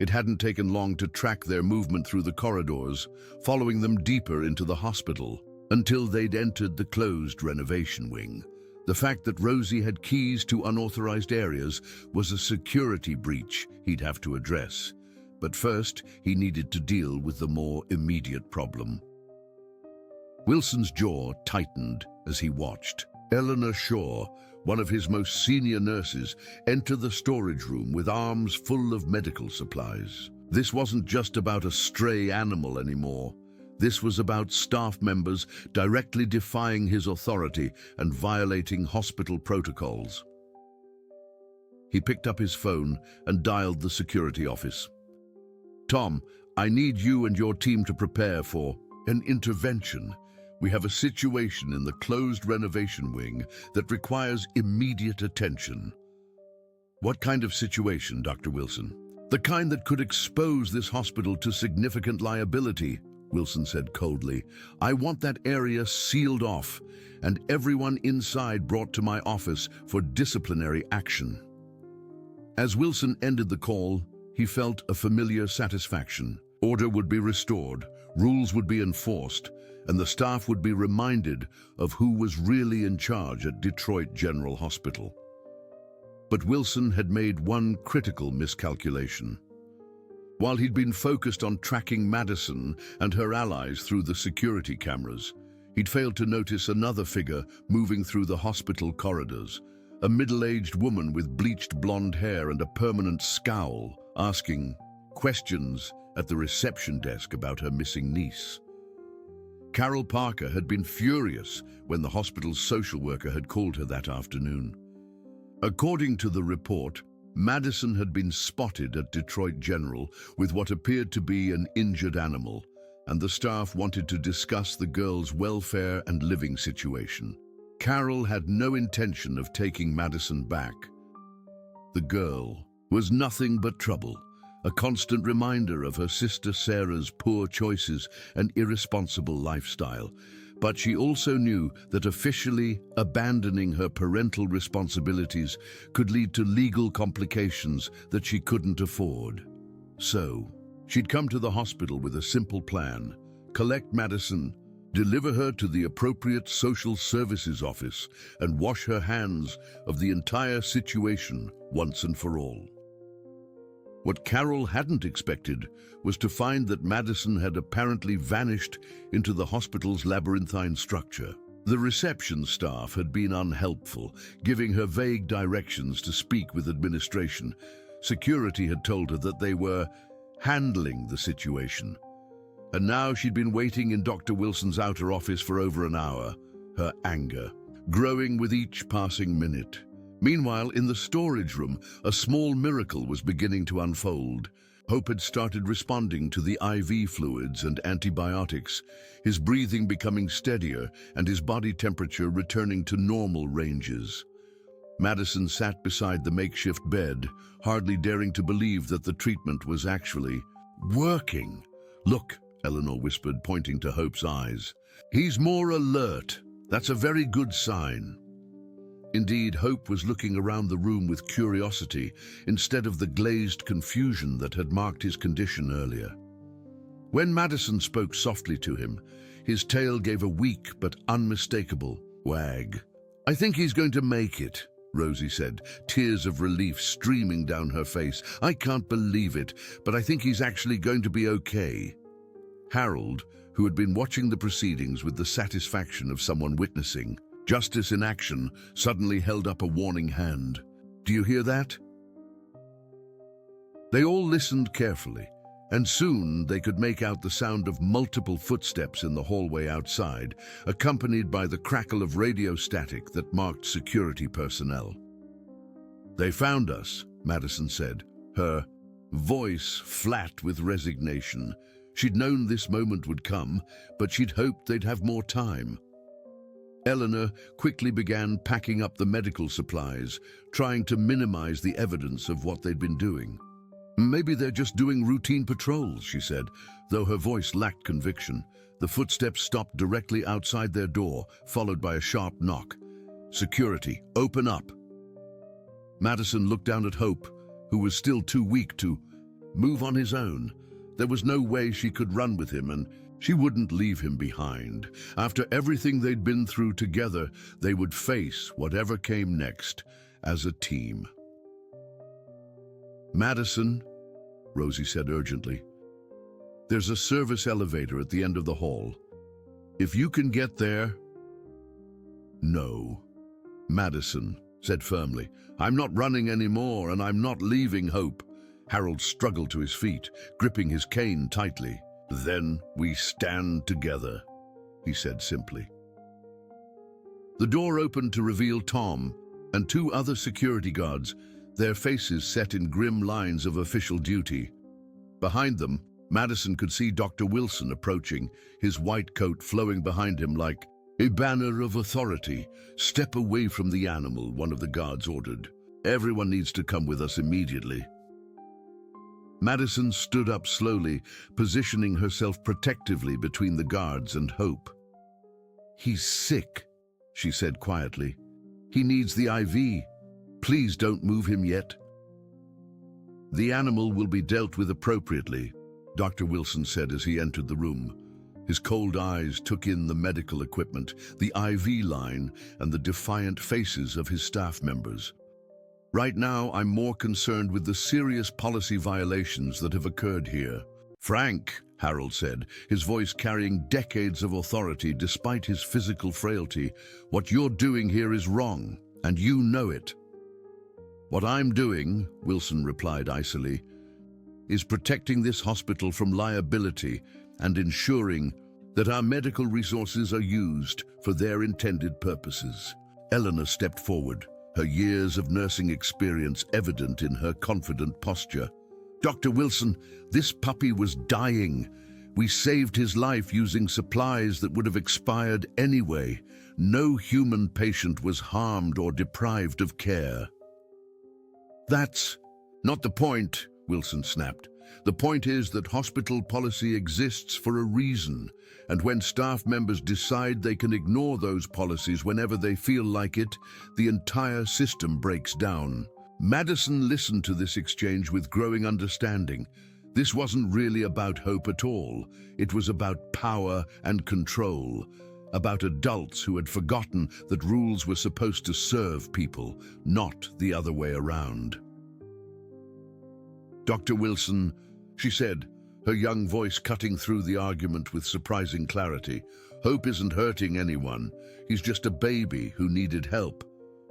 It hadn't taken long to track their movement through the corridors, following them deeper into the hospital, until they'd entered the closed renovation wing. The fact that Rosie had keys to unauthorized areas was a security breach he'd have to address. But first, he needed to deal with the more immediate problem. Wilson's jaw tightened as he watched Eleanor Shaw, one of his most senior nurses, enter the storage room with arms full of medical supplies. This wasn't just about a stray animal anymore. This was about staff members directly defying his authority and violating hospital protocols. He picked up his phone and dialed the security office. "Tom, I need you and your team to prepare for an intervention. We have a situation in the closed renovation wing that requires immediate attention." "What kind of situation, Dr. Wilson?" "The kind that could expose this hospital to significant liability," Wilson said coldly. "I want that area sealed off and everyone inside brought to my office for disciplinary action." As Wilson ended the call, he felt a familiar satisfaction. Order would be restored, rules would be enforced, and the staff would be reminded of who was really in charge at Detroit General Hospital. But Wilson had made one critical miscalculation. While he'd been focused on tracking Madison and her allies through the security cameras, he'd failed to notice another figure moving through the hospital corridors, a middle-aged woman with bleached blonde hair and a permanent scowl, asking questions at the reception desk about her missing niece. Carol Parker had been furious when the hospital's social worker had called her that afternoon. According to the report, Madison had been spotted at Detroit General with what appeared to be an injured animal, and the staff wanted to discuss the girl's welfare and living situation. Carol had no intention of taking Madison back. The girl was nothing but trouble, a constant reminder of her sister Sarah's poor choices and irresponsible lifestyle. But she also knew that officially abandoning her parental responsibilities could lead to legal complications that she couldn't afford. So, she'd come to the hospital with a simple plan: collect Madison, deliver her to the appropriate social services office, and wash her hands of the entire situation once and for all. What Carol hadn't expected was to find that Madison had apparently vanished into the hospital's labyrinthine structure. The reception staff had been unhelpful, giving her vague directions to speak with administration. Security had told her that they were handling the situation. And now she'd been waiting in Dr. Wilson's outer office for over an hour, her anger growing with each passing minute. Meanwhile, in the storage room, a small miracle was beginning to unfold. Hope had started responding to the IV fluids and antibiotics, his breathing becoming steadier and his body temperature returning to normal ranges. Madison sat beside the makeshift bed, hardly daring to believe that the treatment was actually working. "Look," Eleanor whispered, pointing to Hope's eyes. "He's more alert. That's a very good sign." Indeed, Hope was looking around the room with curiosity instead of the glazed confusion that had marked his condition earlier. When Madison spoke softly to him, his tail gave a weak but unmistakable wag. "I think he's going to make it," Rosie said, tears of relief streaming down her face. "I can't believe it, but I think he's actually going to be okay." Harold, who had been watching the proceedings with the satisfaction of someone witnessing justice in action, suddenly held up a warning hand. "Do you hear that?" They all listened carefully, and soon they could make out the sound of multiple footsteps in the hallway outside, accompanied by the crackle of radio static that marked security personnel. "They found us," Madison said, her voice flat with resignation. She'd known this moment would come, but she'd hoped they'd have more time. Eleanor quickly began packing up the medical supplies, trying to minimize the evidence of what they'd been doing. "Maybe they're just doing routine patrols," she said, though her voice lacked conviction. The footsteps stopped directly outside their door, followed by a sharp knock. "Security, open up." Madison looked down at Hope, who was still too weak to move on his own. There was no way she could run with him, and she wouldn't leave him behind. After everything they'd been through together, they would face whatever came next as a team. "Madison," Rosie said urgently, "there's a service elevator at the end of the hall. If you can get there—" "No," Madison said firmly. "I'm not running anymore, and I'm not leaving Hope." Harold struggled to his feet, gripping his cane tightly. "Then we stand together," he said simply. The door opened to reveal Tom and two other security guards, their faces set in grim lines of official duty. Behind them, Madison could see Dr. Wilson approaching, his white coat flowing behind him like a banner of authority. "Step away from the animal," one of the guards ordered. "Everyone needs to come with us immediately." Madison stood up slowly, positioning herself protectively between the guards and Hope. "He's sick," she said quietly. "He needs the IV. Please don't move him yet." "The animal will be dealt with appropriately," Dr. Wilson said as he entered the room. His cold eyes took in the medical equipment, the IV line, and the defiant faces of his staff members. "Right now, I'm more concerned with the serious policy violations that have occurred here." "Frank," Harold said, his voice carrying decades of authority despite his physical frailty, "what you're doing here is wrong, and you know it." "What I'm doing," Wilson replied icily, "is protecting this hospital from liability and ensuring that our medical resources are used for their intended purposes." Eleanor stepped forward, her years of nursing experience evident in her confident posture. "Dr. Wilson, this puppy was dying. We saved his life using supplies that would have expired anyway. No human patient was harmed or deprived of care." "That's not the point," Wilson snapped. "The point is that hospital policy exists for a reason, and when staff members decide they can ignore those policies whenever they feel like it, the entire system breaks down." Madison listened to this exchange with growing understanding. This wasn't really about Hope at all. It was about power and control, about adults who had forgotten that rules were supposed to serve people, not the other way around. "Dr. Wilson," she said, her young voice cutting through the argument with surprising clarity, "Hope isn't hurting anyone. He's just a baby who needed help.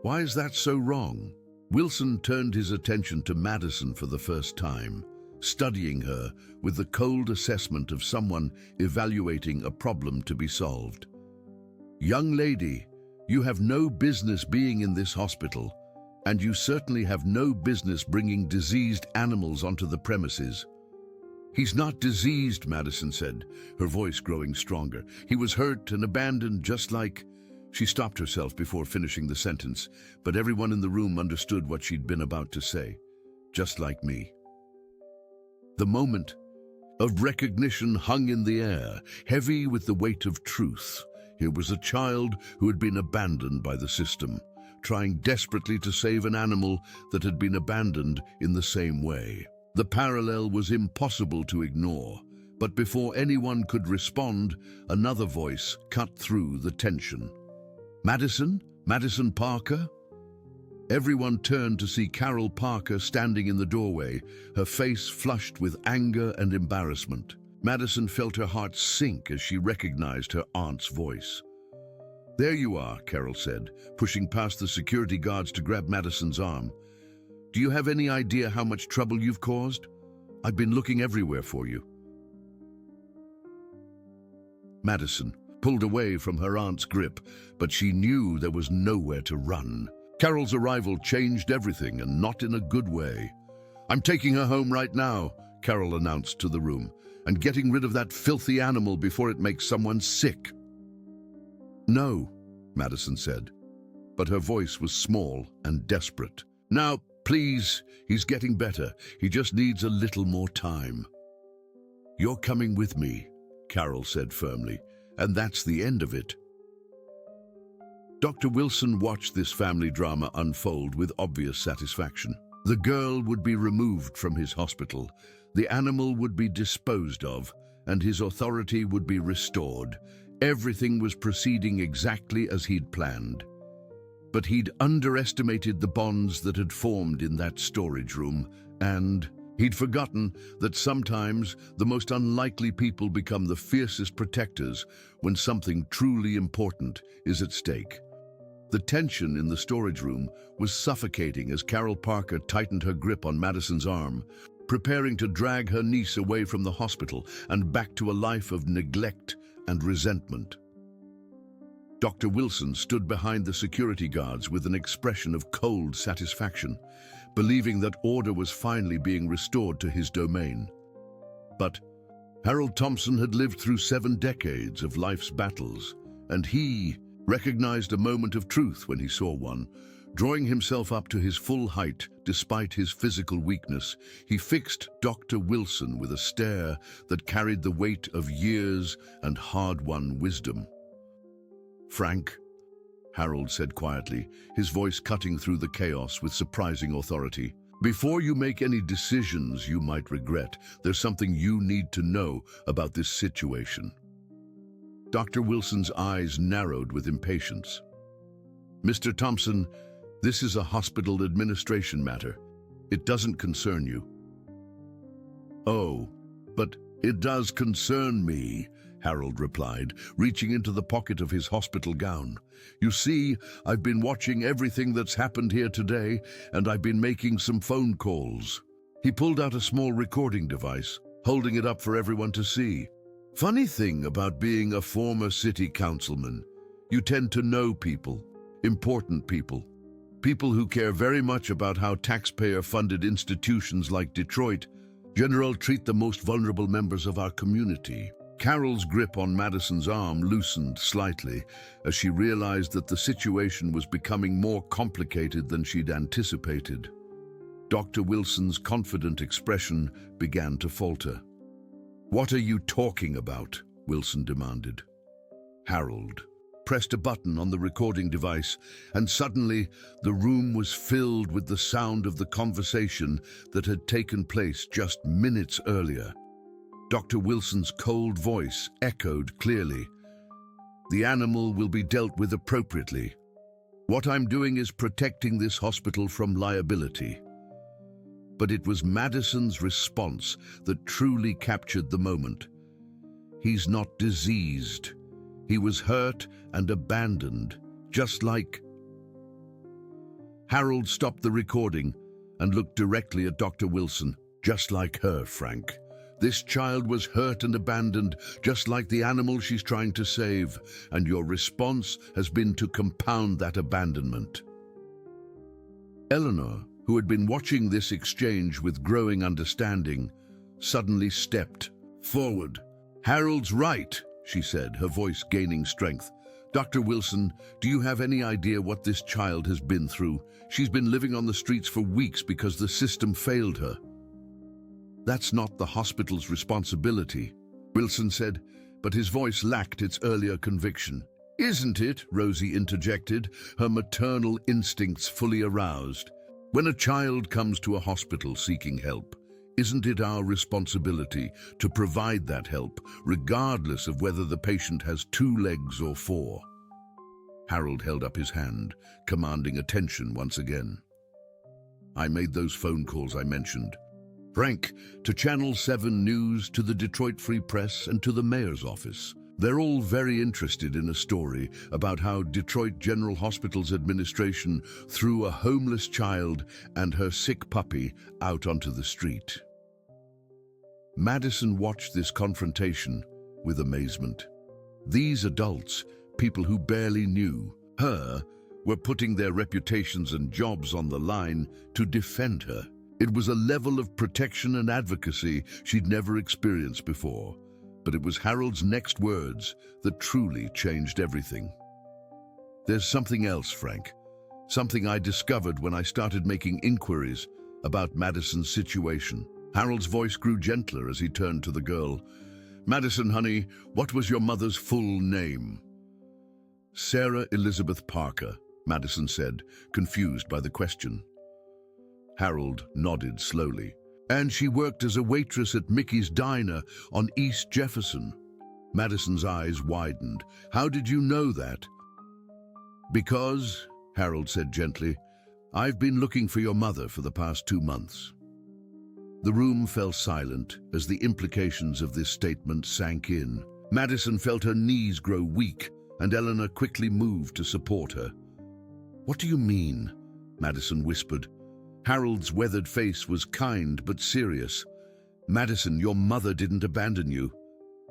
Why is that so wrong?" Wilson turned his attention to Madison for the first time, studying her with the cold assessment of someone evaluating a problem to be solved. "Young lady, you have no business being in this hospital, and you certainly have no business bringing diseased animals onto the premises." "He's not diseased," Madison said, her voice growing stronger. "He was hurt and abandoned just like—" She stopped herself before finishing the sentence, but everyone in the room understood what she'd been about to say. "Just like me." The moment of recognition hung in the air, heavy with the weight of truth. Here was a child who had been abandoned by the system, trying desperately to save an animal that had been abandoned in the same way. The parallel was impossible to ignore, but before anyone could respond, another voice cut through the tension. Madison? Madison Parker? Everyone turned to see Carol Parker standing in the doorway, her face flushed with anger and embarrassment. Madison felt her heart sink as she recognized her aunt's voice. "There you are," Carol said, pushing past the security guards to grab Madison's arm. "Do you have any idea how much trouble you've caused? I've been looking everywhere for you." Madison pulled away from her aunt's grip, but she knew there was nowhere to run. Carol's arrival changed everything, and not in a good way. "I'm taking her home right now," Carol announced to the room, "and getting rid of that filthy animal before it makes someone sick." "No," Madison said, but her voice was small and desperate. "Now, please, he's getting better. He just needs a little more time." "You're coming with me," Carol said firmly, "and that's the end of it." Dr. Wilson watched this family drama unfold with obvious satisfaction. The girl would be removed from his hospital, the animal would be disposed of, and his authority would be restored. Everything was proceeding exactly as he'd planned. But he'd underestimated the bonds that had formed in that storage room, and he'd forgotten that sometimes the most unlikely people become the fiercest protectors when something truly important is at stake. The tension in the storage room was suffocating as Carol Parker tightened her grip on Madison's arm, preparing to drag her niece away from the hospital and back to a life of neglect and resentment. Dr. Wilson stood behind the security guards with an expression of cold satisfaction, believing that order was finally being restored to his domain. But Harold Thompson had lived through 7 decades of life's battles, and he recognized a moment of truth when he saw one. Drawing himself up to his full height despite his physical weakness, he fixed Dr. Wilson with a stare that carried the weight of years and hard-won wisdom. "Frank," Harold said quietly, his voice cutting through the chaos with surprising authority, "before you make any decisions you might regret, there's something you need to know about this situation." Dr. Wilson's eyes narrowed with impatience. "Mr. Thompson, this is a hospital administration matter. It doesn't concern you." "Oh, but it does concern me," Harold replied, reaching into the pocket of his hospital gown. "You see, I've been watching everything that's happened here today, and I've been making some phone calls." He pulled out a small recording device, holding it up for everyone to see. "Funny thing about being a former city councilman, you tend to know people, important people. People who care very much about how taxpayer-funded institutions like Detroit General treat the most vulnerable members of our community." Carol's grip on Madison's arm loosened slightly as she realized that the situation was becoming more complicated than she'd anticipated. Dr. Wilson's confident expression began to falter. "What are you talking about?" Wilson demanded. Harold pressed a button on the recording device, and suddenly the room was filled with the sound of the conversation that had taken place just minutes earlier. Dr. Wilson's cold voice echoed clearly. "The animal will be dealt with appropriately. What I'm doing is protecting this hospital from liability." But it was Madison's response that truly captured the moment. "He's not diseased. He was hurt and abandoned, just like..." Harold stopped the recording and looked directly at Dr. Wilson. "Just like her, Frank. This child was hurt and abandoned, just like the animal she's trying to save, and your response has been to compound that abandonment." Eleanor, who had been watching this exchange with growing understanding, suddenly stepped forward. "Harold's right," she said, her voice gaining strength. "Dr. Wilson, do you have any idea what this child has been through? She's been living on the streets for weeks because the system failed her." "That's not the hospital's responsibility," Wilson said, but his voice lacked its earlier conviction. Isn't it? Rosie interjected, her maternal instincts fully aroused. When a child comes to a hospital seeking help, isn't it our responsibility to provide that help, regardless of whether the patient has 2 legs or 4? Harold held up his hand, commanding attention once again. I made those phone calls I mentioned. Frank, to Channel 7 News, to the Detroit Free Press, and to the mayor's office. They're all very interested in a story about how Detroit General Hospital's administration threw a homeless child and her sick puppy out onto the street. Madison watched this confrontation with amazement. These adults, people who barely knew her, were putting their reputations and jobs on the line to defend her. It was a level of protection and advocacy she'd never experienced before. But it was Harold's next words that truly changed everything. There's something else, Frank. Something I discovered when I started making inquiries about Madison's situation. Harold's voice grew gentler as he turned to the girl. Madison, honey, what was your mother's full name? Sarah Elizabeth Parker, Madison said, confused by the question. Harold nodded slowly. And she worked as a waitress at Mickey's Diner on East Jefferson. Madison's eyes widened. How did you know that? Because, Harold said gently, I've been looking for your mother for the past 2 months. The room fell silent as the implications of this statement sank in. Madison felt her knees grow weak, and Eleanor quickly moved to support her. What do you mean? Madison whispered. Harold's weathered face was kind but serious. Madison, your mother didn't abandon you.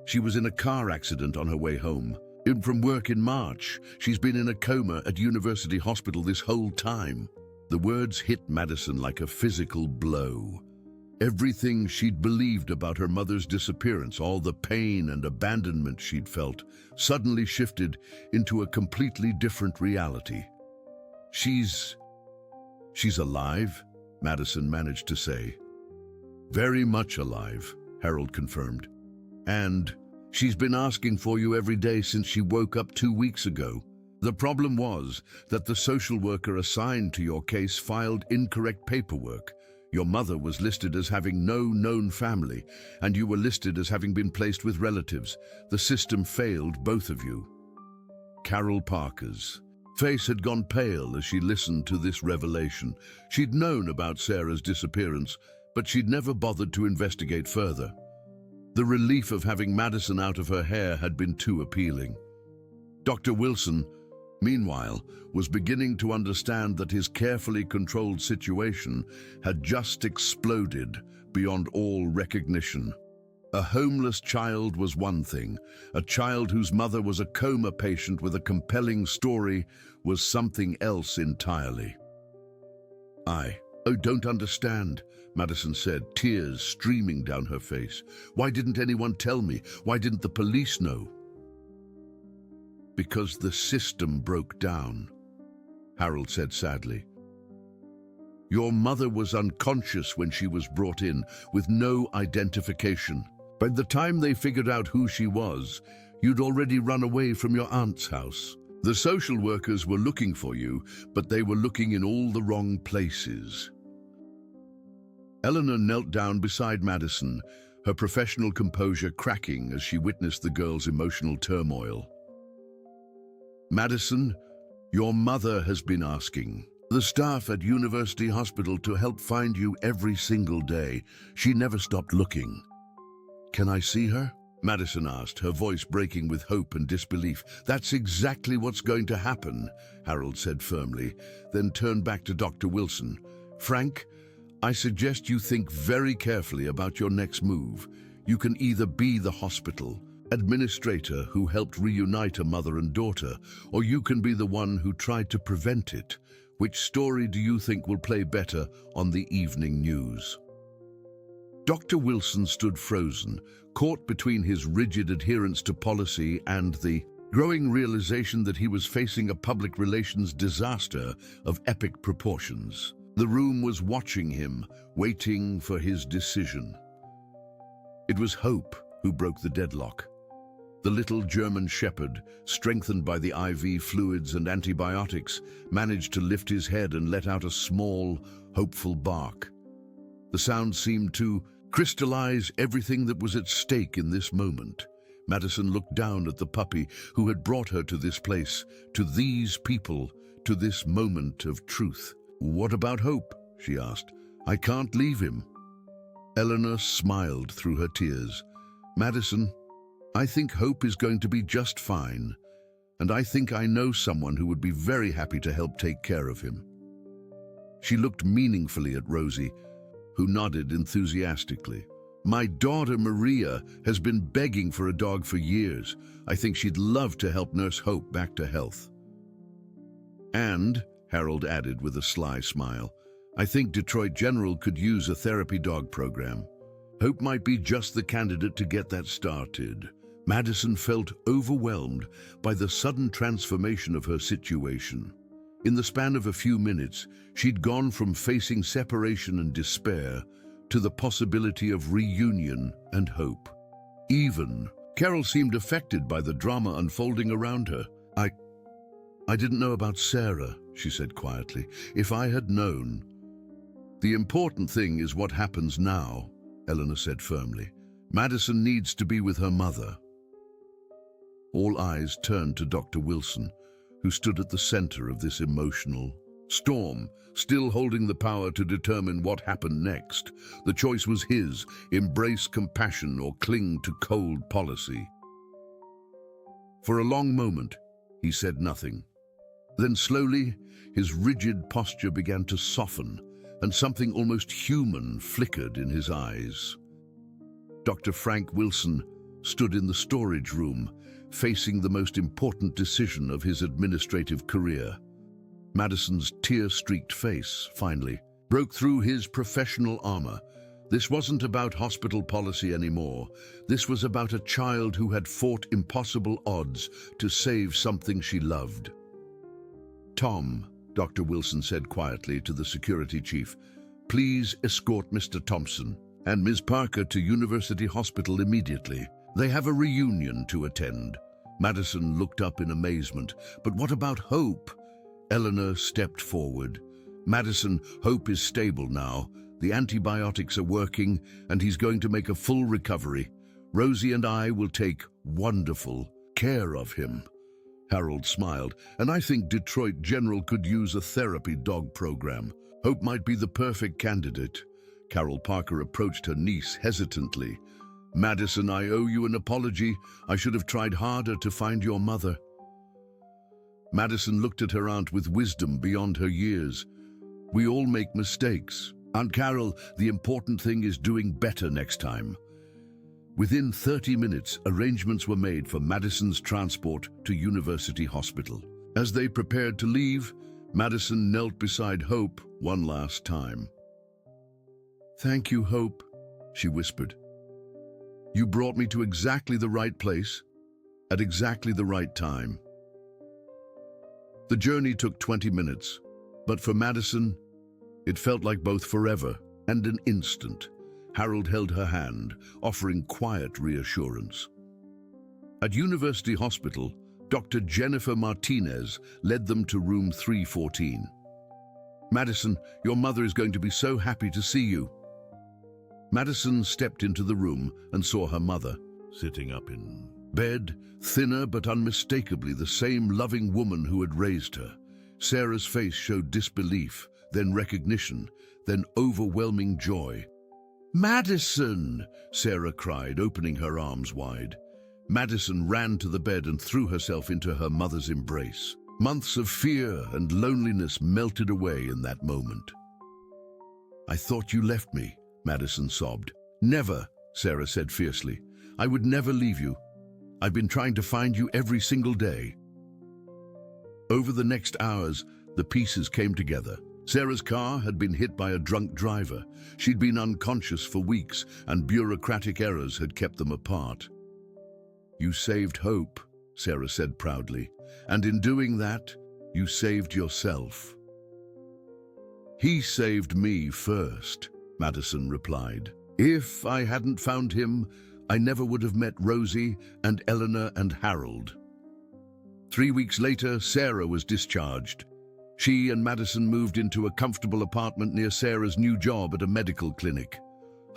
She was in a car accident on her way home. From work in March. She's been in a coma at University Hospital this whole time. The words hit Madison like a physical blow. Everything she'd believed about her mother's disappearance, all the pain and abandonment she'd felt, suddenly shifted into a completely different reality. She's alive, Madison managed to say. Very much alive, Harold confirmed. And she's been asking for you every day since she woke up 2 weeks ago. The problem was that the social worker assigned to your case filed incorrect paperwork. Your mother was listed as having no known family, and you were listed as having been placed with relatives. The system failed both of you. Carol Parker's face had gone pale as she listened to this revelation. She'd known about Sarah's disappearance, but she'd never bothered to investigate further. The relief of having Madison out of her hair had been too appealing. Dr. Wilson, meanwhile, was beginning to understand that his carefully controlled situation had just exploded beyond all recognition. A homeless child was one thing. A child whose mother was a coma patient with a compelling story was something else entirely. I don't understand, Madison said, tears streaming down her face. Why didn't anyone tell me? Why didn't the police know? Because the system broke down, Harold said sadly. Your mother was unconscious when she was brought in, with no identification. By the time they figured out who she was, you'd already run away from your aunt's house. The social workers were looking for you, but they were looking in all the wrong places. Eleanor knelt down beside Madison, her professional composure cracking as she witnessed the girl's emotional turmoil. Madison, your mother has been asking the staff at University Hospital to help find you every single day. She never stopped looking. Can I see her? Madison asked, her voice breaking with hope and disbelief. That's exactly what's going to happen, Harold said firmly, then turned back to Dr. Wilson. Frank, I suggest you think very carefully about your next move. You can either be the hospital administrator who helped reunite a mother and daughter, or you can be the one who tried to prevent it. Which story do you think will play better on the evening news? Dr. Wilson stood frozen, caught between his rigid adherence to policy and the growing realization that he was facing a public relations disaster of epic proportions. The room was watching him, waiting for his decision. It was Hope who broke the deadlock. The little German shepherd, strengthened by the IV fluids and antibiotics, managed to lift his head and let out a small, hopeful bark. The sound seemed to crystallize everything that was at stake in this moment. Madison looked down at the puppy who had brought her to this place, to these people, to this moment of truth. "What about Hope?" she asked. "I can't leave him." Eleanor smiled through her tears. "Madison, I think Hope is going to be just fine, and I think I know someone who would be very happy to help take care of him." She looked meaningfully at Rosie, who nodded enthusiastically. "My daughter Maria has been begging for a dog for years. I think she'd love to help nurse Hope back to health." "And," Harold added with a sly smile, "I think Detroit General could use a therapy dog program. Hope might be just the candidate to get that started." Madison felt overwhelmed by the sudden transformation of her situation. In the span of a few minutes, she'd gone from facing separation and despair to the possibility of reunion and hope. Even Carol seemed affected by the drama unfolding around her. I didn't know about Sarah," she said quietly. "If I had known." "The important thing is what happens now," Eleanor said firmly. "Madison needs to be with her mother." All eyes turned to Dr. Wilson, who stood at the center of this emotional storm, still holding the power to determine what happened next. The choice was his: embrace compassion or cling to cold policy. For a long moment, he said nothing. Then slowly, his rigid posture began to soften, and something almost human flickered in his eyes. Dr. Frank Wilson stood in the storage room, facing the most important decision of his administrative career. Madison's tear-streaked face, finally, broke through his professional armor. This wasn't about hospital policy anymore. This was about a child who had fought impossible odds to save something she loved. "Tom," Dr. Wilson said quietly to the security chief, "please escort Mr. Thompson and Ms. Parker to University Hospital immediately. They have a reunion to attend." Madison looked up in amazement. "But what about Hope?" Eleanor stepped forward. "Madison, Hope is stable now. The antibiotics are working, and he's going to make a full recovery. Rosie and I will take wonderful care of him." Harold smiled. "And I think Detroit General could use a therapy dog program. Hope might be the perfect candidate." Carol Parker approached her niece hesitantly. "Madison, I owe you an apology. I should have tried harder to find your mother." Madison looked at her aunt with wisdom beyond her years. "We all make mistakes. Aunt Carol, the important thing is doing better next time." Within 30 minutes, arrangements were made for Madison's transport to University Hospital. As they prepared to leave, Madison knelt beside Hope one last time. "Thank you, Hope," she whispered. "You brought me to exactly the right place, at exactly the right time." The journey took 20 minutes, but for Madison, it felt like both forever and an instant. Harold held her hand, offering quiet reassurance. At University Hospital, Dr. Jennifer Martinez led them to room 314. "Madison, your mother is going to be so happy to see you." Madison stepped into the room and saw her mother, sitting up in bed, thinner but unmistakably the same loving woman who had raised her. Sarah's face showed disbelief, then recognition, then overwhelming joy. "Madison!" Sarah cried, opening her arms wide. Madison ran to the bed and threw herself into her mother's embrace. Months of fear and loneliness melted away in that moment. "I thought you left me," Madison sobbed. "Never," Sarah said fiercely. "I would never leave you. I've been trying to find you every single day." Over the next hours, the pieces came together. Sarah's car had been hit by a drunk driver. She'd been unconscious for weeks, and bureaucratic errors had kept them apart. "You saved Hope," Sarah said proudly, "and in doing that, you saved yourself." "He saved me first," Madison replied. "If I hadn't found him, I never would have met Rosie and Eleanor and Harold. 3 weeks later, Sarah was discharged. She and Madison moved into a comfortable apartment near Sarah's new job at a medical clinic.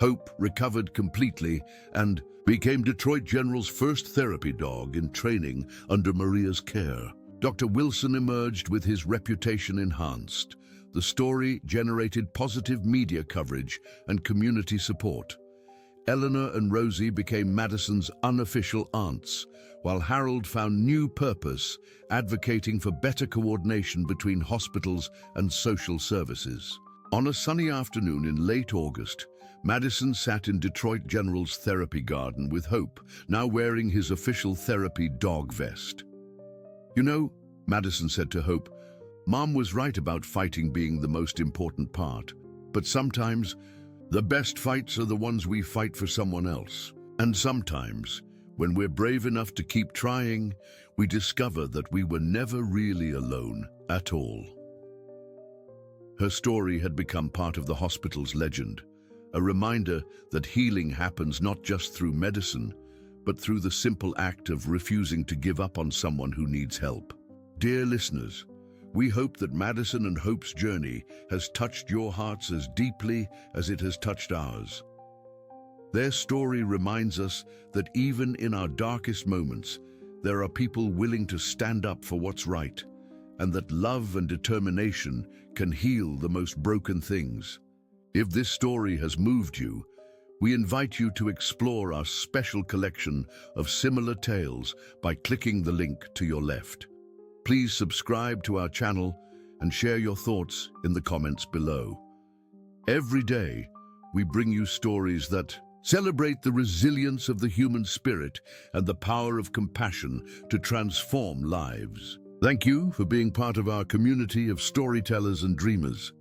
Hope recovered completely and became Detroit General's first therapy dog in training under Maria's care. Dr. Wilson emerged with his reputation enhanced. The story generated positive media coverage and community support. Eleanor and Rosie became Madison's unofficial aunts, while Harold found new purpose, advocating for better coordination between hospitals and social services. On a sunny afternoon in late August, Madison sat in Detroit General's therapy garden with Hope, now wearing his official therapy dog vest. "You know," Madison said to Hope, "Mom was right about fighting being the most important part. But sometimes, the best fights are the ones we fight for someone else. And sometimes, when we're brave enough to keep trying, we discover that we were never really alone at all." Her story had become part of the hospital's legend, a reminder that healing happens not just through medicine, but through the simple act of refusing to give up on someone who needs help. Dear listeners, we hope that Madison and Hope's journey has touched your hearts as deeply as it has touched ours. Their story reminds us that even in our darkest moments, there are people willing to stand up for what's right, and that love and determination can heal the most broken things. If this story has moved you, we invite you to explore our special collection of similar tales by clicking the link to your left. Please subscribe to our channel and share your thoughts in the comments below. Every day, we bring you stories that celebrate the resilience of the human spirit and the power of compassion to transform lives. Thank you for being part of our community of storytellers and dreamers.